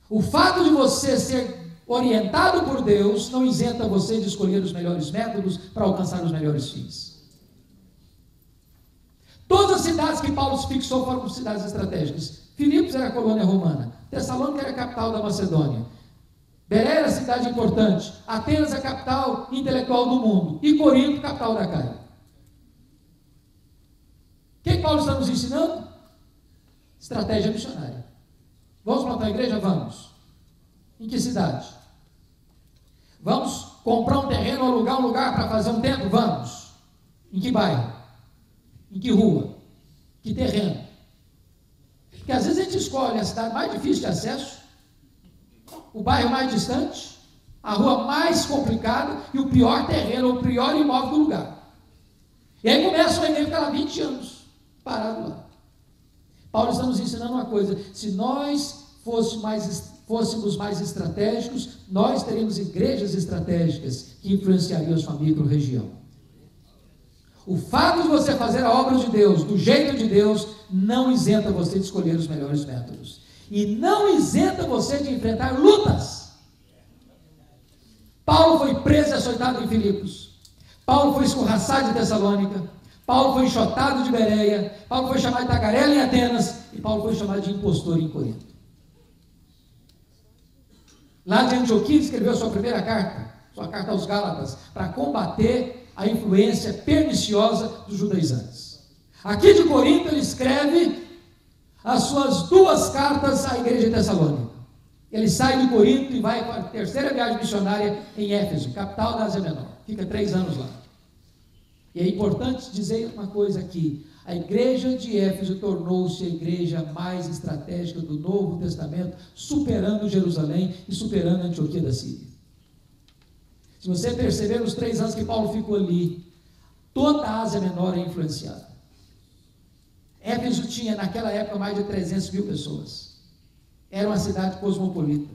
O fato de você ser orientado por Deus não isenta você de escolher os melhores métodos para alcançar os melhores fins. Todas as cidades que Paulo se fixou foram cidades estratégicas. Filipos era a colônia romana, Tessalônica era a capital da Macedônia, Bereia era a cidade importante, Atenas a capital intelectual do mundo, e Corinto, capital da Caia. O que Paulo está nos ensinando? Estratégia missionária. Vamos plantar a igreja? Vamos. Em que cidade? Vamos comprar um terreno, alugar um lugar para fazer um templo? Vamos. Em que bairro? Em que rua? Que terreno? Porque às vezes a gente escolhe a cidade mais difícil de acesso, o bairro mais distante, a rua mais complicada e o pior terreno, o pior imóvel do lugar. E aí começa o e-mail, fica lá 20 anos parado lá. Paulo está nos ensinando uma coisa: se nós fôssemos mais estratégicos, nós teríamos igrejas estratégicas que influenciariam a sua micro-região. O fato de você fazer a obra de Deus, do jeito de Deus, não isenta você de escolher os melhores métodos. E não isenta você de enfrentar lutas. Paulo foi preso e açoitado em Filipos. Paulo foi escorraçado em Tessalônica. Paulo foi enxotado de Bereia. Paulo foi chamado de tagarela em Atenas. E Paulo foi chamado de impostor em Corinto. Lá de Antioquia escreveu sua primeira carta, sua carta aos Gálatas, para combater a influência perniciosa dos judaizantes. Aqui de Corinto ele escreve as suas 2 cartas à igreja de Tessalônica. Ele sai de Corinto e vai para a terceira viagem missionária em Éfeso, capital da Ásia Menor. Fica 3 anos lá. E é importante dizer uma coisa aqui: a igreja de Éfeso tornou-se a igreja mais estratégica do Novo Testamento, superando Jerusalém e superando a Antioquia da Síria. Se você perceber, nos 3 anos que Paulo ficou ali, toda a Ásia Menor é influenciada. Éfeso tinha naquela época mais de 300 mil pessoas. Era uma cidade cosmopolita.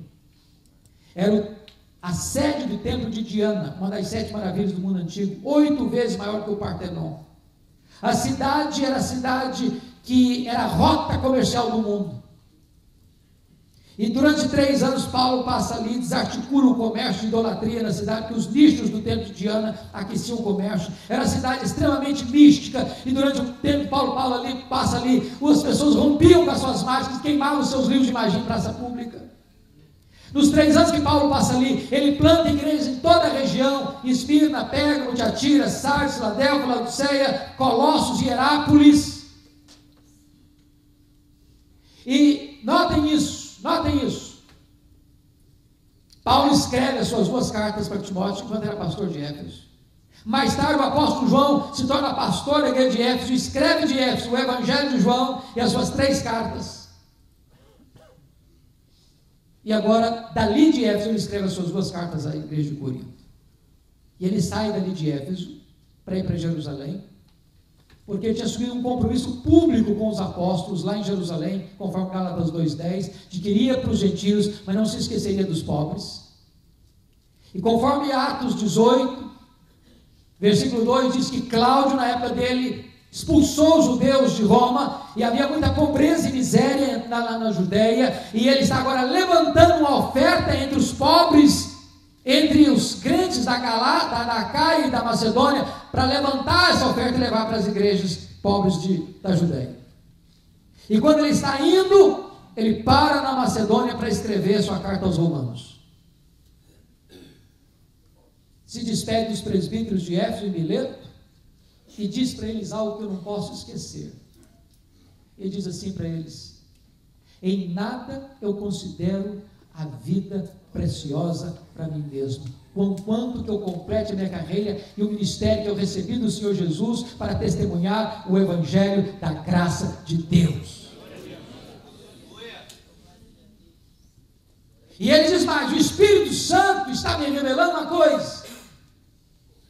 Era a sede do templo de Diana, uma das 7 maravilhas do mundo antigo, 8 vezes maior que o Partenon. A cidade era a cidade que era a rota comercial do mundo. E durante 3 anos Paulo passa ali, desarticula o comércio de idolatria na cidade, que os nichos do templo de Diana aqueciam o comércio. Era uma cidade extremamente mística, e durante o tempo que Paulo passa ali, as pessoas rompiam com as suas máscaras, queimavam os seus livros de magia em praça pública. Nos 3 anos que Paulo passa ali, ele planta igrejas em toda a região: Esmirna, Pérgamo, Tiatira, Sardes, Filadélfia, Laodiceia, Colossos, Hierápolis. E notem isso. Paulo escreve as suas 2 cartas para Timóteo enquanto era pastor de Éfeso. Mais tarde o apóstolo João se torna pastor da igreja de Éfeso e escreve de Éfeso o Evangelho de João e as suas 3 cartas. E agora, dali de Éfeso, ele escreve as suas 2 cartas à igreja de Corinto. E ele sai dali de Éfeso para ir para Jerusalém, porque ele tinha assumido um compromisso público com os apóstolos lá em Jerusalém, conforme Gálatas 2,10, de que iria para os gentios, mas não se esqueceria dos pobres. E conforme Atos 18, versículo 2, diz que Cláudio, na época dele, expulsou os judeus de Roma, e havia muita pobreza e miséria lá na Judéia, e ele está agora levantando uma oferta entre os pobres, entre os crentes da Acaia e da Macedônia, para levantar essa oferta e levar para as igrejas pobres da Judéia. E quando ele está indo, ele para na Macedônia para escrever sua carta aos Romanos. Se despede dos presbíteros de Éfeso e Mileto, e diz para eles algo que eu não posso esquecer. Ele diz assim para eles: em nada eu considero a vida preciosa para mim mesmo, conquanto que eu complete a minha carreira e o ministério que eu recebi do Senhor Jesus para testemunhar o Evangelho da graça de Deus. E ele diz mais: o Espírito Santo está me revelando uma coisa,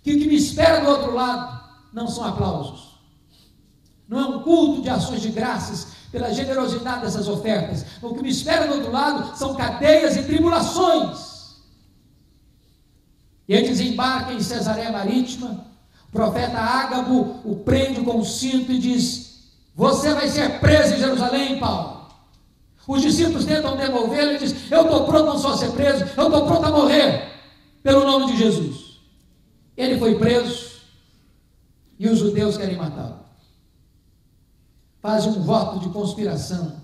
que o que me espera do outro lado não são aplausos, não é um culto de ações de graças pela generosidade dessas ofertas. O que me espera do outro lado são cadeias e tribulações. E ele desembarca em Cesareia Marítima. O profeta Ágabo o prende com um cinto e diz: você vai ser preso em Jerusalém, Paulo. Os discípulos tentam devolvê-lo. Ele diz: eu estou pronto não só a ser preso, eu estou pronto a morrer pelo nome de Jesus. Ele foi preso e os judeus querem matá-lo. Fazem um voto de conspiração: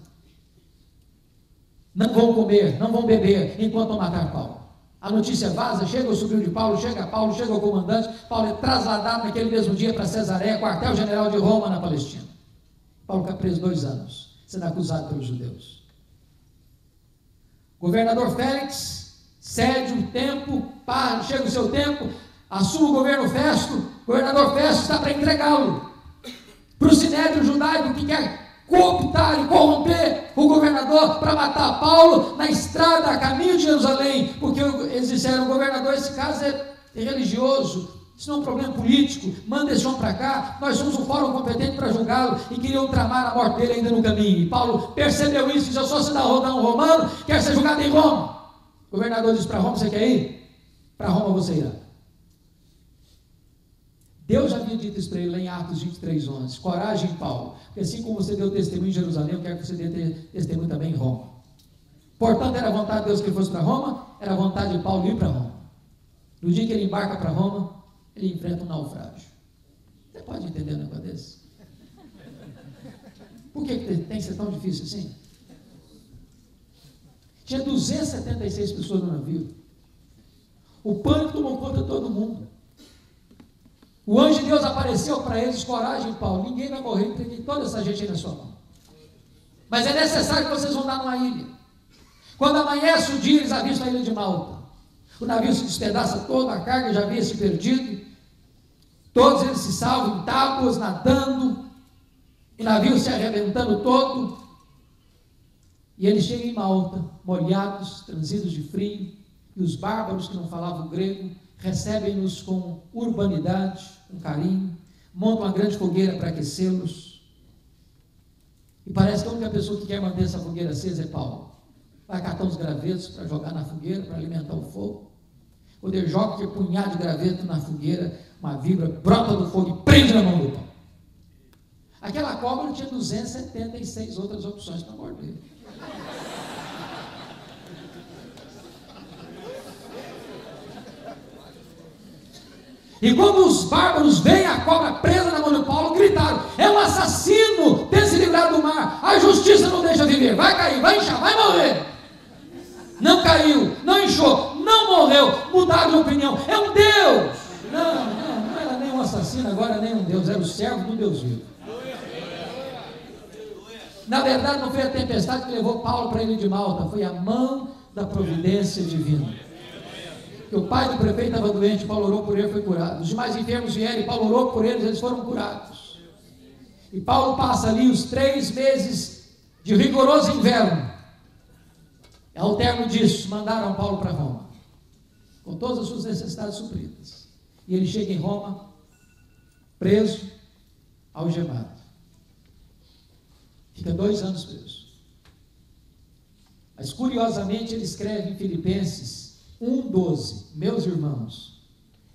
não vão comer, não vão beber enquanto não matar Paulo. A notícia vaza, chega o sobrinho de Paulo, chega o comandante. Paulo é trasladado naquele mesmo dia para Cesareia, quartel-general de Roma na Palestina. Paulo fica preso 2 anos, sendo acusado pelos judeus. Governador Félix cede um tempo, chega o seu tempo, assume o governo Festo. O governador Festo está para entregá-lo para o sinédrio judaico, que quer cooptar e corromper o governador para matar Paulo na estrada a caminho de Jerusalém, porque eles disseram: governador, esse caso é religioso, isso não é um problema político, manda esse homem para cá, nós somos um fórum competente para julgá-lo, e queriam tramar a morte dele ainda no caminho. E Paulo percebeu isso e disse: eu sou cidadão romano, quero ser julgado em Roma. O governador disse: para Roma você quer ir? Para Roma você irá. Deus já havia dito isso para ele lá em Atos 23:11: coragem, Paulo, porque assim como você deu testemunho em Jerusalém, eu quero que você dê testemunho também em Roma. Portanto, era a vontade de Deus que ele fosse para Roma, era a vontade de Paulo ir para Roma. No dia que ele embarca para Roma, ele enfrenta um naufrágio. Você pode entender um negócio desse? Por que tem que ser tão difícil assim? Tinha 276 pessoas no navio. O pânico tomou conta de todo mundo. O anjo de Deus apareceu para eles: coragem, Paulo, ninguém vai morrer, entreguei toda essa gente aí na sua mão. Mas é necessário que vocês vão dar numa ilha. Quando amanhece o dia, eles avistam a ilha de Malta. O navio se despedaça todo, a carga já havia se perdido. Todos eles se salvam em tábuas, nadando, o navio se arrebentando todo, e eles chegam em Malta, molhados, transidos de frio, e os bárbaros que não falavam grego recebem-nos com urbanidade, com carinho, montam uma grande fogueira para aquecê-los, e parece que a única pessoa que quer manter essa fogueira acesa é Paulo. Vai catar uns gravetos para jogar na fogueira, para alimentar o fogo. Quando ele joga aquele punhado de graveto na fogueira, uma vibra brota do fogo e prende na mão do Paulo. Aquela cobra tinha 276 outras opções para morder. E quando os bárbaros veem a cobra presa na mão de Paulo, gritaram: é um assassino, tem se livrado do mar, a justiça não deixa viver, vai cair, vai inchar, vai morrer. Não caiu, não inchou, não morreu, mudaram de opinião, é um Deus. Não era nem um assassino, agora nem um Deus, era o servo do Deus vivo. Na verdade, não foi a tempestade que levou Paulo para a ilha de Malta, foi a mão da providência divina. Que o pai do prefeito estava doente, Paulo orou por ele, foi curado. Os demais enfermos vieram, Paulo orou por eles foram curados. E Paulo passa ali os 3 meses de rigoroso inverno. Ao termo disso, mandaram Paulo para Roma, com todas as suas necessidades supridas. E ele chega em Roma, preso, algemado. Fica 2 anos preso. Mas curiosamente ele escreve em Filipenses 1:12: meus irmãos,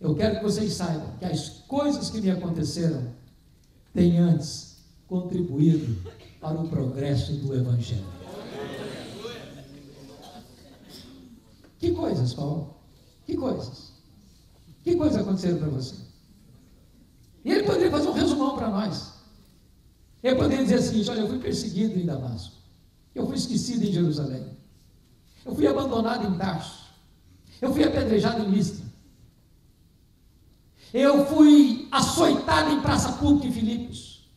eu quero que vocês saibam que as coisas que me aconteceram têm antes contribuído para o progresso do Evangelho. Que coisas, Paulo? Que coisas? Que coisas aconteceram para você? E ele poderia fazer um resumão para nós. Ele poderia dizer o seguinte: olha, eu fui perseguido em Damasco, eu fui esquecido em Jerusalém, eu fui abandonado em Tarso, eu fui apedrejado em Listra, eu fui açoitado em praça pública em Filipos,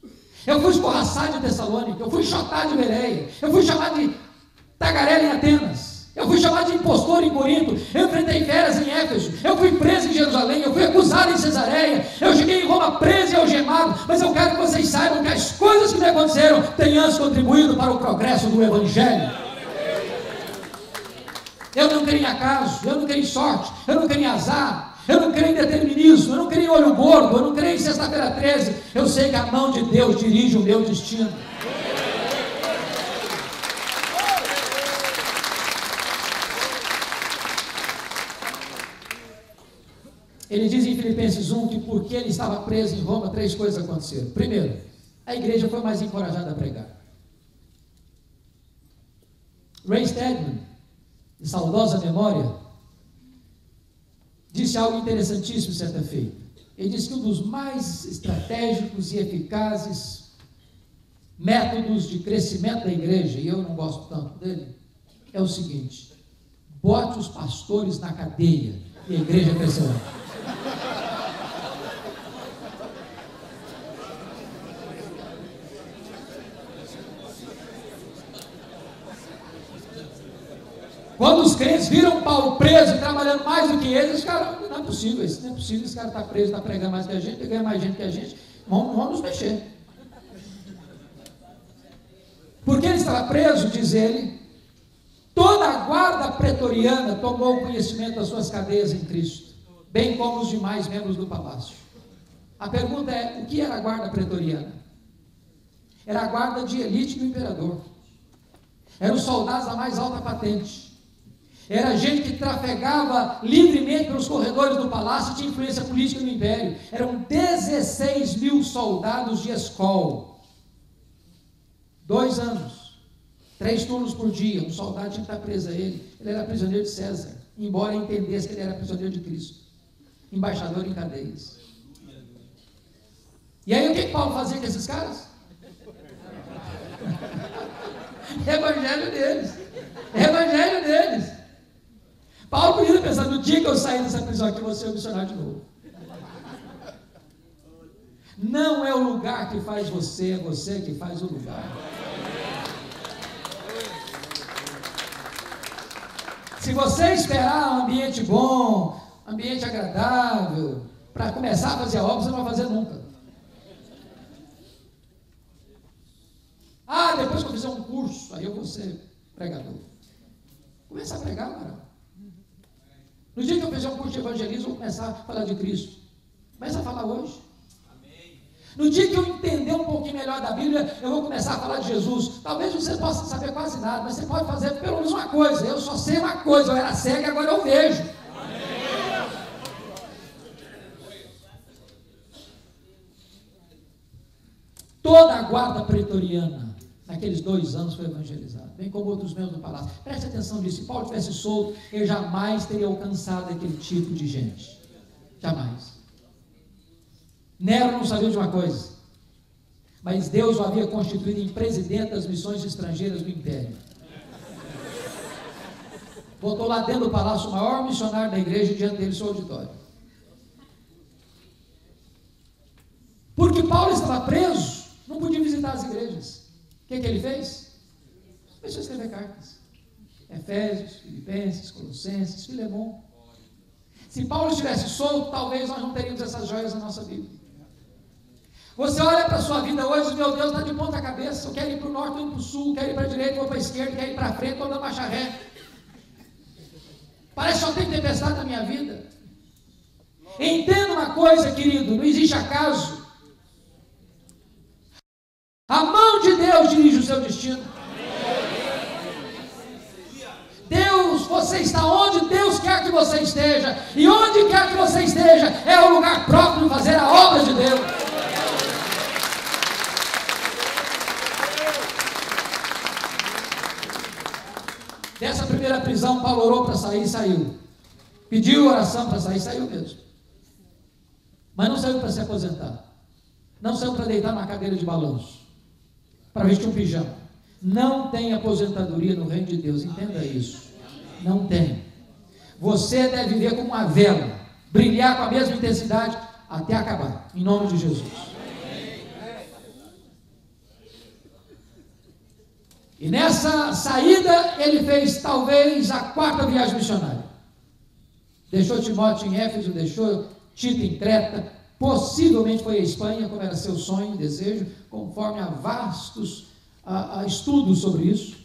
eu fui escorraçado em Tessalônica, eu fui chotado em Bereia, eu fui chamado de tagarela em Atenas, eu fui chamado de impostor em Corinto, eu enfrentei feras em Éfeso, eu fui preso em Jerusalém, eu fui acusado em Cesareia, eu cheguei em Roma preso e algemado, mas eu quero que vocês saibam que as coisas que me aconteceram têm antes contribuído para o progresso do Evangelho. Eu não creio em acaso, eu não creio em sorte, eu não creio em azar, eu não creio em determinismo, eu não creio em olho gordo, eu não creio em sexta-feira 13, eu sei que a mão de Deus dirige o meu destino. Ele diz em Filipenses 1 que porque ele estava preso em Roma, 3 coisas aconteceram. Primeiro, a igreja foi mais encorajada a pregar. Ray Stedman, de saudosa memória, disse algo interessantíssimo certa feita. Ele disse que um dos mais estratégicos e eficazes métodos de crescimento da igreja, e eu não gosto tanto dele, é o seguinte: bote os pastores na cadeia e a igreja crescerá. Quando os crentes viram Paulo preso e trabalhando mais do que eles, os caras, não é possível, esse cara está preso, está pregando mais que a gente, ganha mais gente que a gente, vamos nos mexer. Porque ele estava preso, diz ele, toda a guarda pretoriana tomou conhecimento das suas cadeias em Cristo, bem como os demais membros do palácio. A pergunta é: o que era a guarda pretoriana? Era a guarda de elite do imperador, eram os soldados da mais alta patente, era gente que trafegava livremente pelos corredores do palácio e tinha influência política no império. Eram 16 mil soldados de escol, 2 anos, 3 turnos por dia. Um soldado tinha que estar preso a ele era prisioneiro de César, embora entendesse que ele era prisioneiro de Cristo, embaixador em cadeias. E aí o que Paulo fazia com esses caras? Evangelho deles, evangelho deles. Paulo podia pensar: no dia que eu sair dessa prisão aqui, eu vou ser um missionário de novo. Não é o lugar que faz você, é você que faz o lugar. Se você esperar um ambiente bom, ambiente agradável, para começar a fazer a obra, você não vai fazer nunca. Ah, depois que eu fizer um curso, aí eu vou ser pregador. Começa a pregar, Marão. No dia que eu fizer um curso de evangelismo, eu vou começar a falar de Cristo. Começa a falar hoje. No dia que eu entender um pouquinho melhor da Bíblia, eu vou começar a falar de Jesus. Talvez você possa saber quase nada, mas você pode fazer pelo menos uma coisa. Eu só sei uma coisa, eu era cego e agora eu vejo. Toda a guarda pretoriana, naqueles 2 anos, foi evangelizada, bem como outros membros do palácio. Preste atenção nisso, se Paulo tivesse solto, ele jamais teria alcançado aquele tipo de gente. Jamais. Nero não sabia de uma coisa, mas Deus o havia constituído em presidente das missões estrangeiras do império. Botou lá dentro do palácio o maior missionário da igreja, diante dele seu auditório. Porque Paulo estava preso, não podia visitar as igrejas. O que ele fez? Começou a escrever cartas. Efésios, Filipenses, Colossenses, Filemon. Se Paulo estivesse solto, talvez nós não teríamos essas joias na nossa Bíblia. Você olha para a sua vida hoje, meu Deus, está de ponta cabeça. Eu quero ir para o norte, eu vou para o sul, quero ir para a direita, vou para a esquerda, quero ir para a frente, estou dando marcha ré. Parece que só tem tempestade na minha vida. Entenda uma coisa, querido, não existe acaso. A mão de Deus dirige o seu destino. Deus, você está onde Deus quer que você esteja. E onde quer que você esteja, é o lugar próprio de fazer a obra de Deus. Dessa primeira prisão, Paulo orou para sair e saiu. Pediu oração para sair, saiu mesmo. Mas não saiu para se aposentar. Não saiu para deitar numa cadeira de balanço, para vestir um pijama. Não tem aposentadoria no reino de Deus, entenda isso. Não tem. Você deve viver como uma vela, brilhar com a mesma intensidade até acabar, em nome de Jesus. E nessa saída, ele fez talvez a 4ª viagem missionária. Deixou Timóteo em Éfeso, deixou Tito em Creta, possivelmente foi à Espanha, como era seu sonho e desejo, conforme há vastos estudos sobre isso.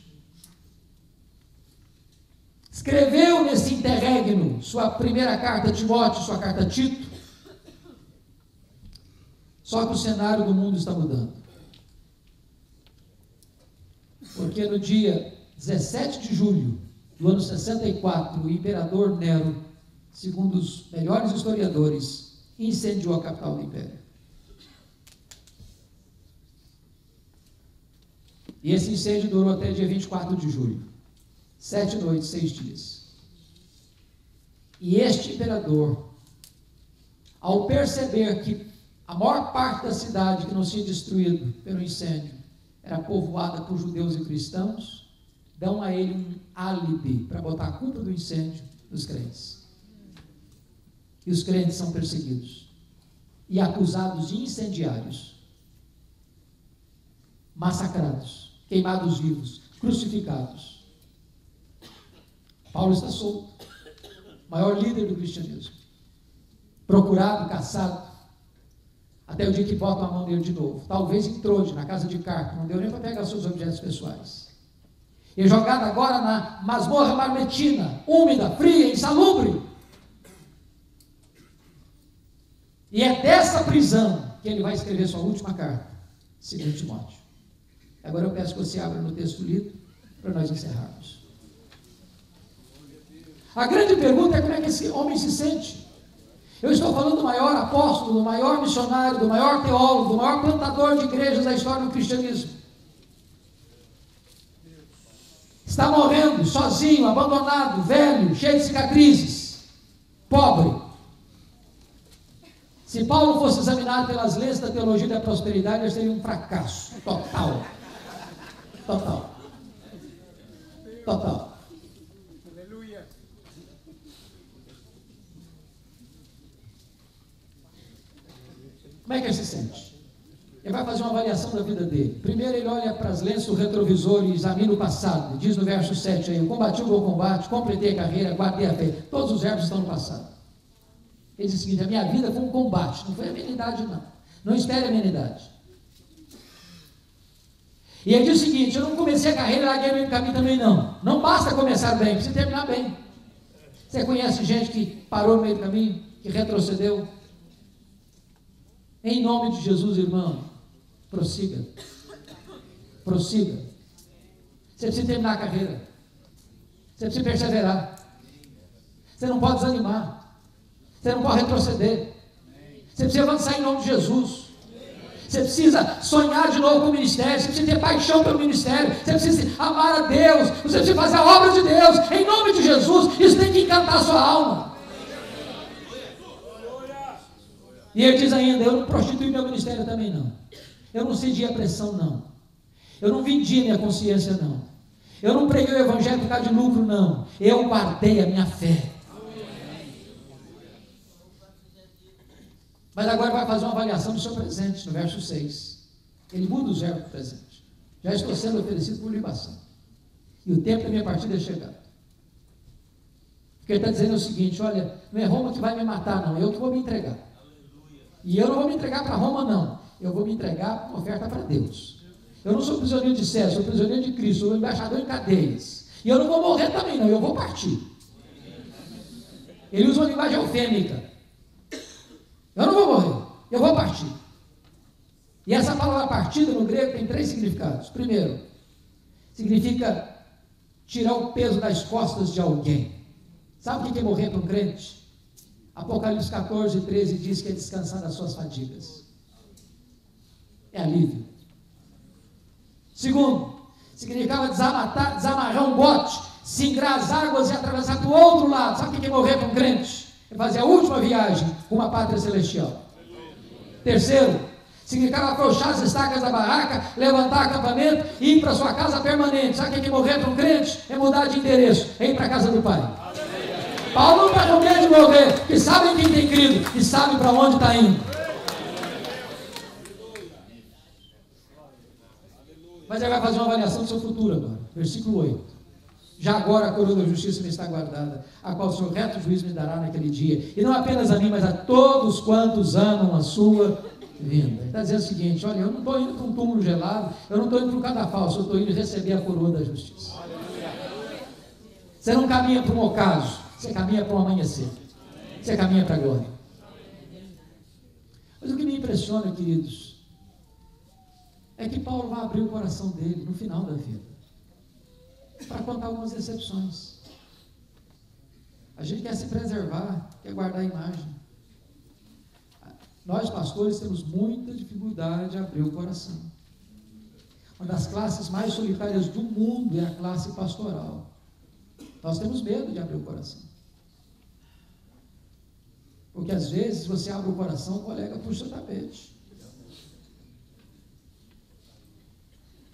Escreveu nesse interregno sua primeira carta a Timóteo, sua carta a Tito. Só que o cenário do mundo está mudando. Porque no dia 17 de julho do ano 64, o imperador Nero, segundo os melhores historiadores, incendiou a capital do império. E esse incêndio durou até dia 24 de julho. 7 noites, 6 dias. E este imperador, ao perceber que a maior parte da cidade que não tinha destruído pelo incêndio era povoada por judeus e cristãos, dão a ele um álibi para botar a culpa do incêndio nos crentes. E os crentes são perseguidos e acusados de incendiários, massacrados, queimados vivos, crucificados. Paulo está solto, maior líder do cristianismo, procurado, caçado, até o dia que botam a mão nele de novo. Talvez em Troade, na casa de Carpo, não deu nem para pegar seus objetos pessoais. E jogado agora na masmorra marmetina, úmida, fria, insalubre. E é dessa prisão que ele vai escrever sua última carta, 2 Timóteo. Agora eu peço que você abra no texto lido, para nós encerrarmos. A grande pergunta é como é que esse homem se sente. Eu estou falando do maior apóstolo, do maior missionário, do maior teólogo, do maior plantador de igrejas da história do cristianismo. Está morrendo, sozinho, abandonado, velho, cheio de cicatrizes, pobre. Se Paulo fosse examinado pelas leis da teologia da prosperidade, ele seria um fracasso total. Total. Total. Como é que ele se sente? Ele vai fazer uma avaliação da vida dele. Primeiro ele olha para as lentes do retrovisor e examina o passado. Diz no verso 7 aí: eu combati o bom combate, completei a carreira, guardei a fé. Todos os verbos estão no passado. Ele diz o seguinte: a minha vida foi um combate, não foi amenidade não. Não espere amenidade. E ele diz o seguinte: eu não comecei a carreira e larguei no meio do caminho também não. Não basta começar bem, precisa terminar bem. Você conhece gente que parou no meio do caminho, que retrocedeu? Em nome de Jesus, irmão, prossiga. Prossiga. Você precisa terminar a carreira. Você precisa perseverar. Você não pode desanimar. Você não pode retroceder. Você precisa avançar em nome de Jesus. Você precisa sonhar de novo com o ministério. Você precisa ter paixão pelo ministério. Você precisa amar a Deus. Você precisa fazer a obra de Deus. Em nome de Jesus, isso tem que encantar a sua alma. E ele diz ainda: eu não prostituí meu ministério também não. Eu não cedi a pressão não. Eu não vendi minha consciência não. Eu não preguei o evangelho por causa de lucro não. Eu guardei a minha fé. Mas agora vai fazer uma avaliação do seu presente, no verso 6. Ele muda os verbos do presente. Já estou sendo oferecido por libação. E o tempo da minha partida é chegado. Porque ele está dizendo o seguinte: olha, não é Roma que vai me matar não, eu que vou me entregar. E eu não vou me entregar para Roma não, eu vou me entregar para uma oferta para Deus. Eu não sou prisioneiro de César, sou prisioneiro de Cristo, sou embaixador em cadeias. E eu não vou morrer também não, eu vou partir. Ele usa uma linguagem eufêmica. Eu não vou morrer, eu vou partir. E essa palavra partida no grego tem 3 significados. Primeiro, significa tirar o peso das costas de alguém. Sabe o que é morrer para um crente? Apocalipse 14, 13 diz que é descansar das suas fadigas. É alívio. Segundo, significava desamarrar um bote, singrar as águas e atravessar para o outro lado. Sabe o que é morrer para um crente? É fazer a última viagem com uma pátria celestial. Terceiro, significava afrouxar as estacas da barraca, levantar acampamento e ir para sua casa permanente. Sabe o que é morrer para um crente? É mudar de endereço, é ir para a casa do Pai. Paulo não está com medo de morrer, que sabe quem tem crido e sabe para onde está indo. Mas ele vai fazer uma avaliação do seu futuro agora. Versículo 8. Já agora a coroa da justiça me está guardada, a qual o seu reto juízo me dará naquele dia. E não apenas a mim, mas a todos quantos amam a sua vinda. Ele está dizendo o seguinte: olha, eu não estou indo para um túmulo gelado, eu não estou indo para um cadafalso, eu estou indo receber a coroa da justiça. Você não caminha para um ocaso, você caminha para um amanhecer. Você caminha para a glória. Mas o que me impressiona, queridos, é que Paulo vai abrir o coração dele no final da vida, para contar algumas decepções. A gente quer se preservar, quer guardar a imagem. Nós, pastores, temos muita dificuldade de abrir o coração. Uma das classes mais solitárias do mundo é a classe pastoral. Nós temos medo de abrir o coração. Porque às vezes você abre o coração, o colega puxa o tapete.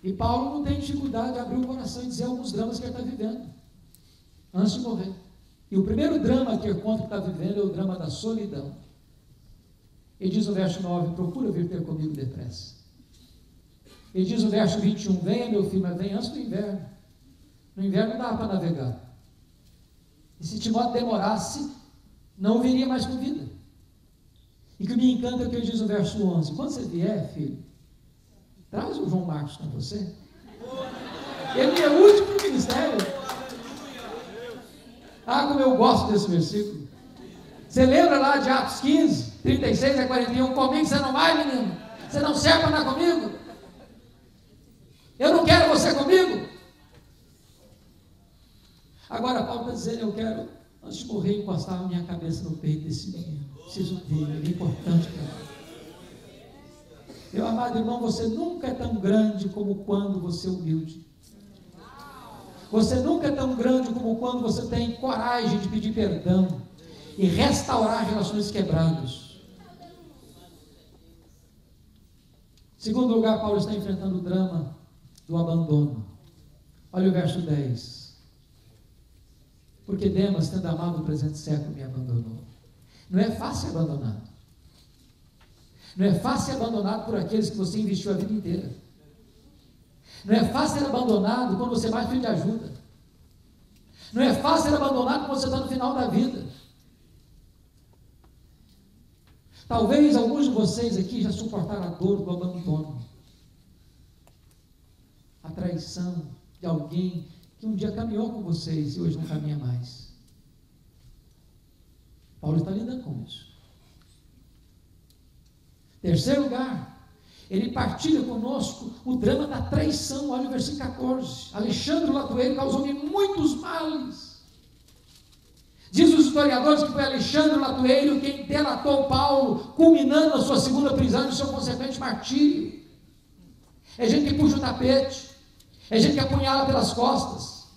E Paulo não tem dificuldade de abrir o coração e dizer alguns dramas que ele está vivendo, antes de morrer. E o primeiro drama que ele conta que está vivendo é o drama da solidão. Ele diz no verso 9: procura vir ter comigo depressa. Ele diz no verso 21: venha meu filho, mas venha antes do inverno. No inverno não dá para navegar. E se Timóteo demorasse, não viria mais com vida. E o que me encanta é o que ele diz no verso 11: quando você vier, filho, traz o João Marcos com você. Ele é útil para o ministério. Ah, como eu gosto desse versículo. Você lembra lá de Atos 15, 36 a 41? Comigo você não vai, menino? Você não serve para andar comigo? Eu não quero você comigo. Agora Paulo está dizendo: eu quero, antes de morrer, encostar a minha cabeça no peito desse menino. Preciso dele, ele é importante para mim. Meu amado irmão, você nunca é tão grande como quando você é humilde. Você nunca é tão grande como quando você tem coragem de pedir perdão e restaurar relações quebradas. Em segundo lugar, Paulo está enfrentando o drama do abandono. Olha o verso 10. Porque Demas, tendo amado o presente século, me abandonou. Não é fácil abandonar. Não é fácil ser abandonado por aqueles que você investiu a vida inteira. Não é fácil ser abandonado quando você mais pede ajuda. Não é fácil ser abandonado quando você está no final da vida. Talvez alguns de vocês aqui já suportaram a dor do abandono, a traição de alguém que um dia caminhou com vocês e hoje não caminha mais. Paulo está lidando com isso. Terceiro lugar, ele partilha conosco o drama da traição. Olha o versículo 14. Alexandre o latoeiro causou-me muitos males. Diz os historiadores que foi Alexandre o latoeiro quem delatou Paulo, culminando a sua segunda prisão e o seu consequente martírio. É gente que puxa o tapete, é gente que apunhala pelas costas,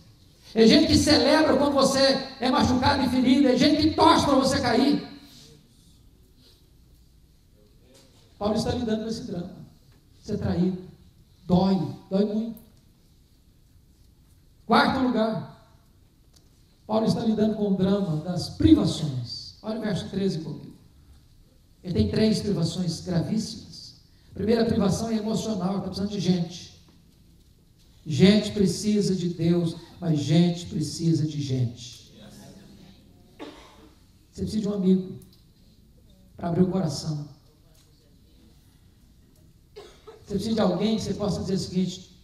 é gente que celebra quando você é machucado e ferido, é gente que torce para você cair. Paulo está lidando com esse drama. Ser traído dói muito. Quarto lugar, Paulo está lidando com o drama das privações. Olha o verso 13 comigo. Ele tem 3 privações gravíssimas. A primeira privação é emocional, está precisando de gente. Gente precisa de Deus, mas gente precisa de gente. Você precisa de um amigo para abrir o coração. Você precisa de alguém que você possa dizer o seguinte: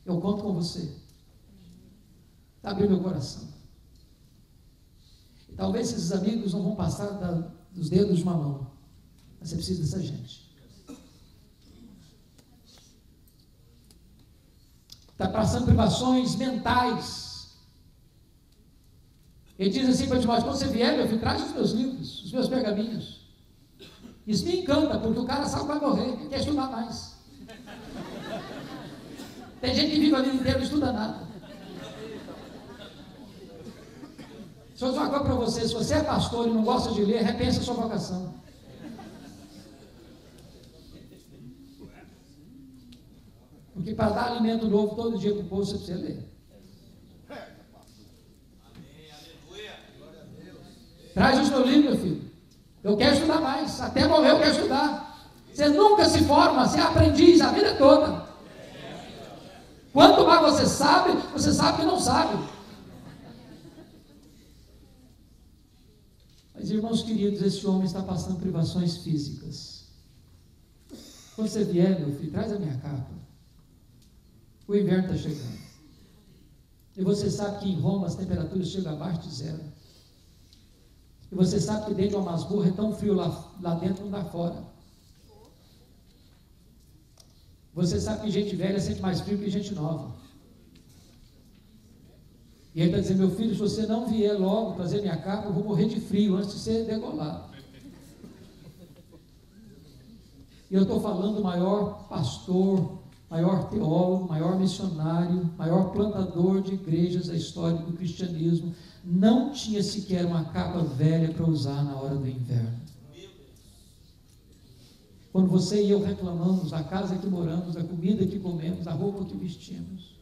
eu conto com você. Abre meu coração. E talvez esses amigos não vão passar dos dedos de uma mão, mas você precisa dessa gente. Está passando privações mentais. Ele diz assim para Timóteo: quando você vier, meu filho, traz os meus livros, os meus pergaminhos. Isso me encanta, porque o cara sabe que vai morrer, ele quer estudar mais. Tem gente que vive a vida inteira e não estuda nada. Deixa eu dizer uma coisa para você: se você é pastor e não gosta de ler, repensa a sua vocação. Porque para dar alimento novo todo dia para o povo, você precisa ler. Traz os meus livros, meu filho. Eu quero estudar mais. Até morrer eu quero estudar. Você nunca se forma, você é aprendiz a vida toda. Quanto mais você sabe que não sabe. Mas, irmãos queridos, esse homem está passando privações físicas. Quando você vier, meu filho, traz a minha capa. O inverno está chegando. E você sabe que em Roma as temperaturas chegam abaixo de 0. E você sabe que dentro de uma masmorra é tão frio lá dentro, não dá fora. Você sabe que gente velha sente mais frio que gente nova. E ele está dizendo: meu filho, se você não vier logo trazer minha capa, eu vou morrer de frio antes de ser degolado. E eu estou falando do maior pastor, maior teólogo, maior missionário, maior plantador de igrejas da história do cristianismo. Não tinha sequer uma capa velha para usar na hora do inverno. Quando você e eu reclamamos da casa que moramos, da comida que comemos, da roupa que vestimos.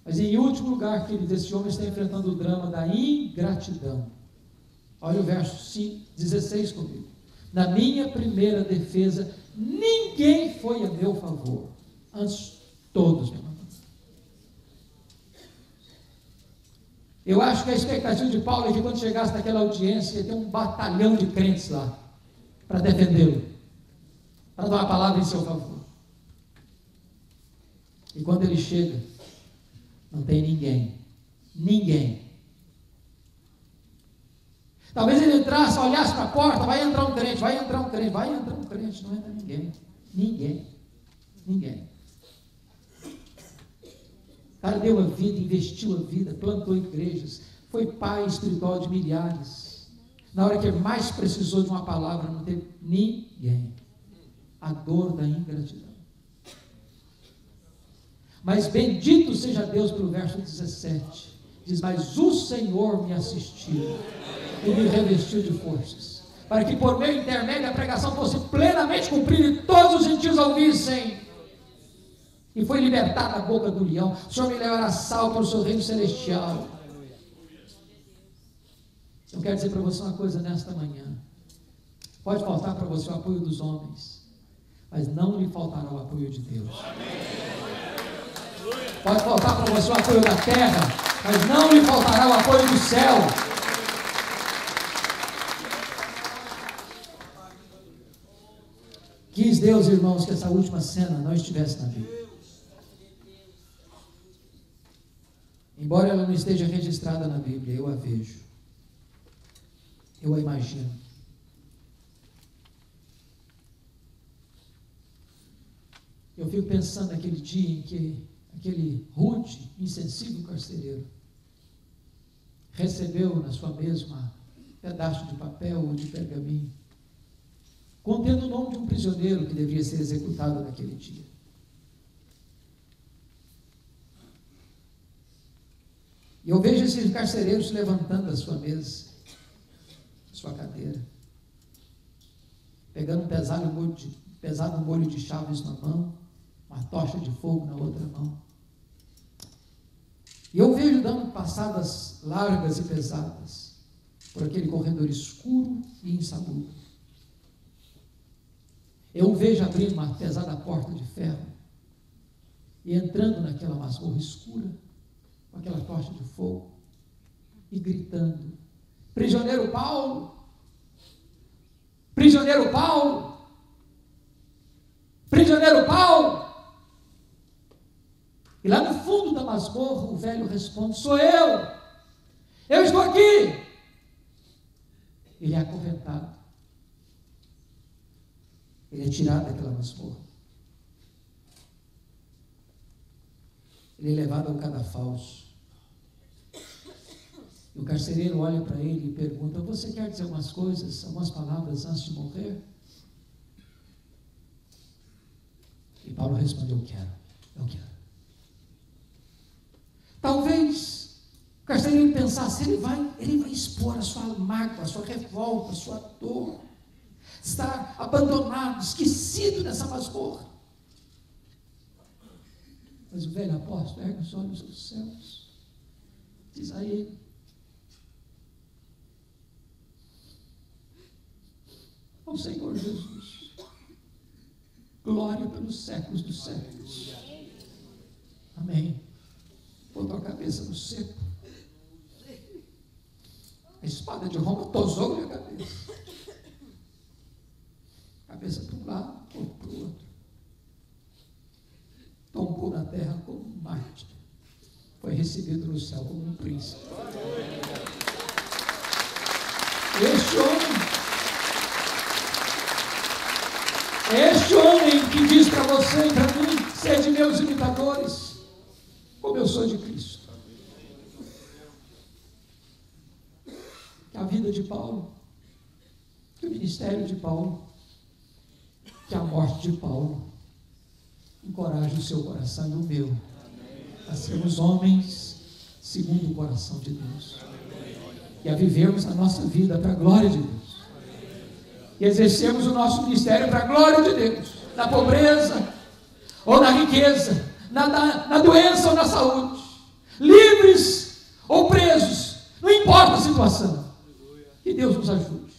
Mas em último lugar, queridos, esse homem está enfrentando o drama da ingratidão. Olha o verso 16 comigo. Na minha primeira defesa, ninguém foi a meu favor. Antes, todos, meu irmão. Eu acho que a expectativa de Paulo é que quando chegasse naquela audiência, ia ter um batalhão de crentes lá, para defendê-lo, para dar uma palavra em seu favor. E quando ele chega, não tem ninguém. Ninguém. Talvez ele entrasse, olhasse para a porta: vai entrar um crente, vai entrar um crente, vai entrar um crente. Não entra ninguém. Ninguém. Ninguém. O cara deu a vida, investiu a vida, plantou igrejas, foi pai espiritual de milhares. Na hora que ele mais precisou de uma palavra, não teve ninguém. A dor da ingratidão. Mas bendito seja Deus pelo verso 17. Diz: mas o Senhor me assistiu e me revestiu de forças, para que por meu intermédio a pregação fosse plenamente cumprida e todos os gentios a ouvissem. E foi libertado da boca do leão. O Senhor me levará salvo para o seu reino celestial. Eu quero dizer para você uma coisa nesta manhã. Pode faltar para você o apoio dos homens, mas não lhe faltará o apoio de Deus. Pode faltar para você o apoio da terra, mas não lhe faltará o apoio do céu. Quis Deus, irmãos, que essa última cena não estivesse na Bíblia. Embora ela não esteja registrada na Bíblia, eu a vejo. Eu a imagino. Eu fico pensando naquele dia em que aquele rude, insensível carcereiro recebeu na sua mesa um pedaço de papel ou de pergaminho, contendo o nome de um prisioneiro que deveria ser executado naquele dia. E eu vejo esse carcereiro se levantando da sua mesa, da sua cadeira, pegando um pesado molho de chaves na mão, uma tocha de fogo na outra mão. E eu vejo dando passadas largas e pesadas por aquele corredor escuro e insalubre. Eu o vejo abrir uma pesada porta de ferro e entrando naquela masmorra escura, com aquela tocha de fogo, e gritando: prisioneiro Paulo! Prisioneiro Paulo! Prisioneiro Paulo! E lá no fundo da masmorra o velho responde: sou eu! Eu estou aqui! Ele é acorrentado. Ele é tirado daquela masmorra. Ele é levado ao cadafalso. E o carcereiro olha para ele e pergunta: você quer dizer algumas coisas, algumas palavras antes de morrer? E Paulo respondeu: eu quero. Talvez o carcereiro pensasse: ele vai expor a sua mágoa, a sua revolta, a sua dor. Está abandonado, esquecido nessa masmorra. Mas o velho apóstolo ergue os olhos aos céus, diz a ele: ao Senhor Jesus, glória pelos séculos dos séculos. Amém. Botou a cabeça no cepo. A espada de Roma tosou-lhe a cabeça. Cabeça para um lado, corpo para o outro. Tombou na terra como um mártir. Foi recebido no céu como um príncipe. Este homem que diz para você e para mim: sede meus imitadores, como eu sou de Cristo. Que a vida de Paulo, que o ministério de Paulo, que a morte de Paulo encoraje o seu coração e o meu a sermos homens segundo o coração de Deus e a vivermos a nossa vida para a glória de Deus e exercermos o nosso ministério para a glória de Deus, na pobreza ou na riqueza, na doença ou na saúde, livres ou presos, não importa a situação. Que Deus nos ajude.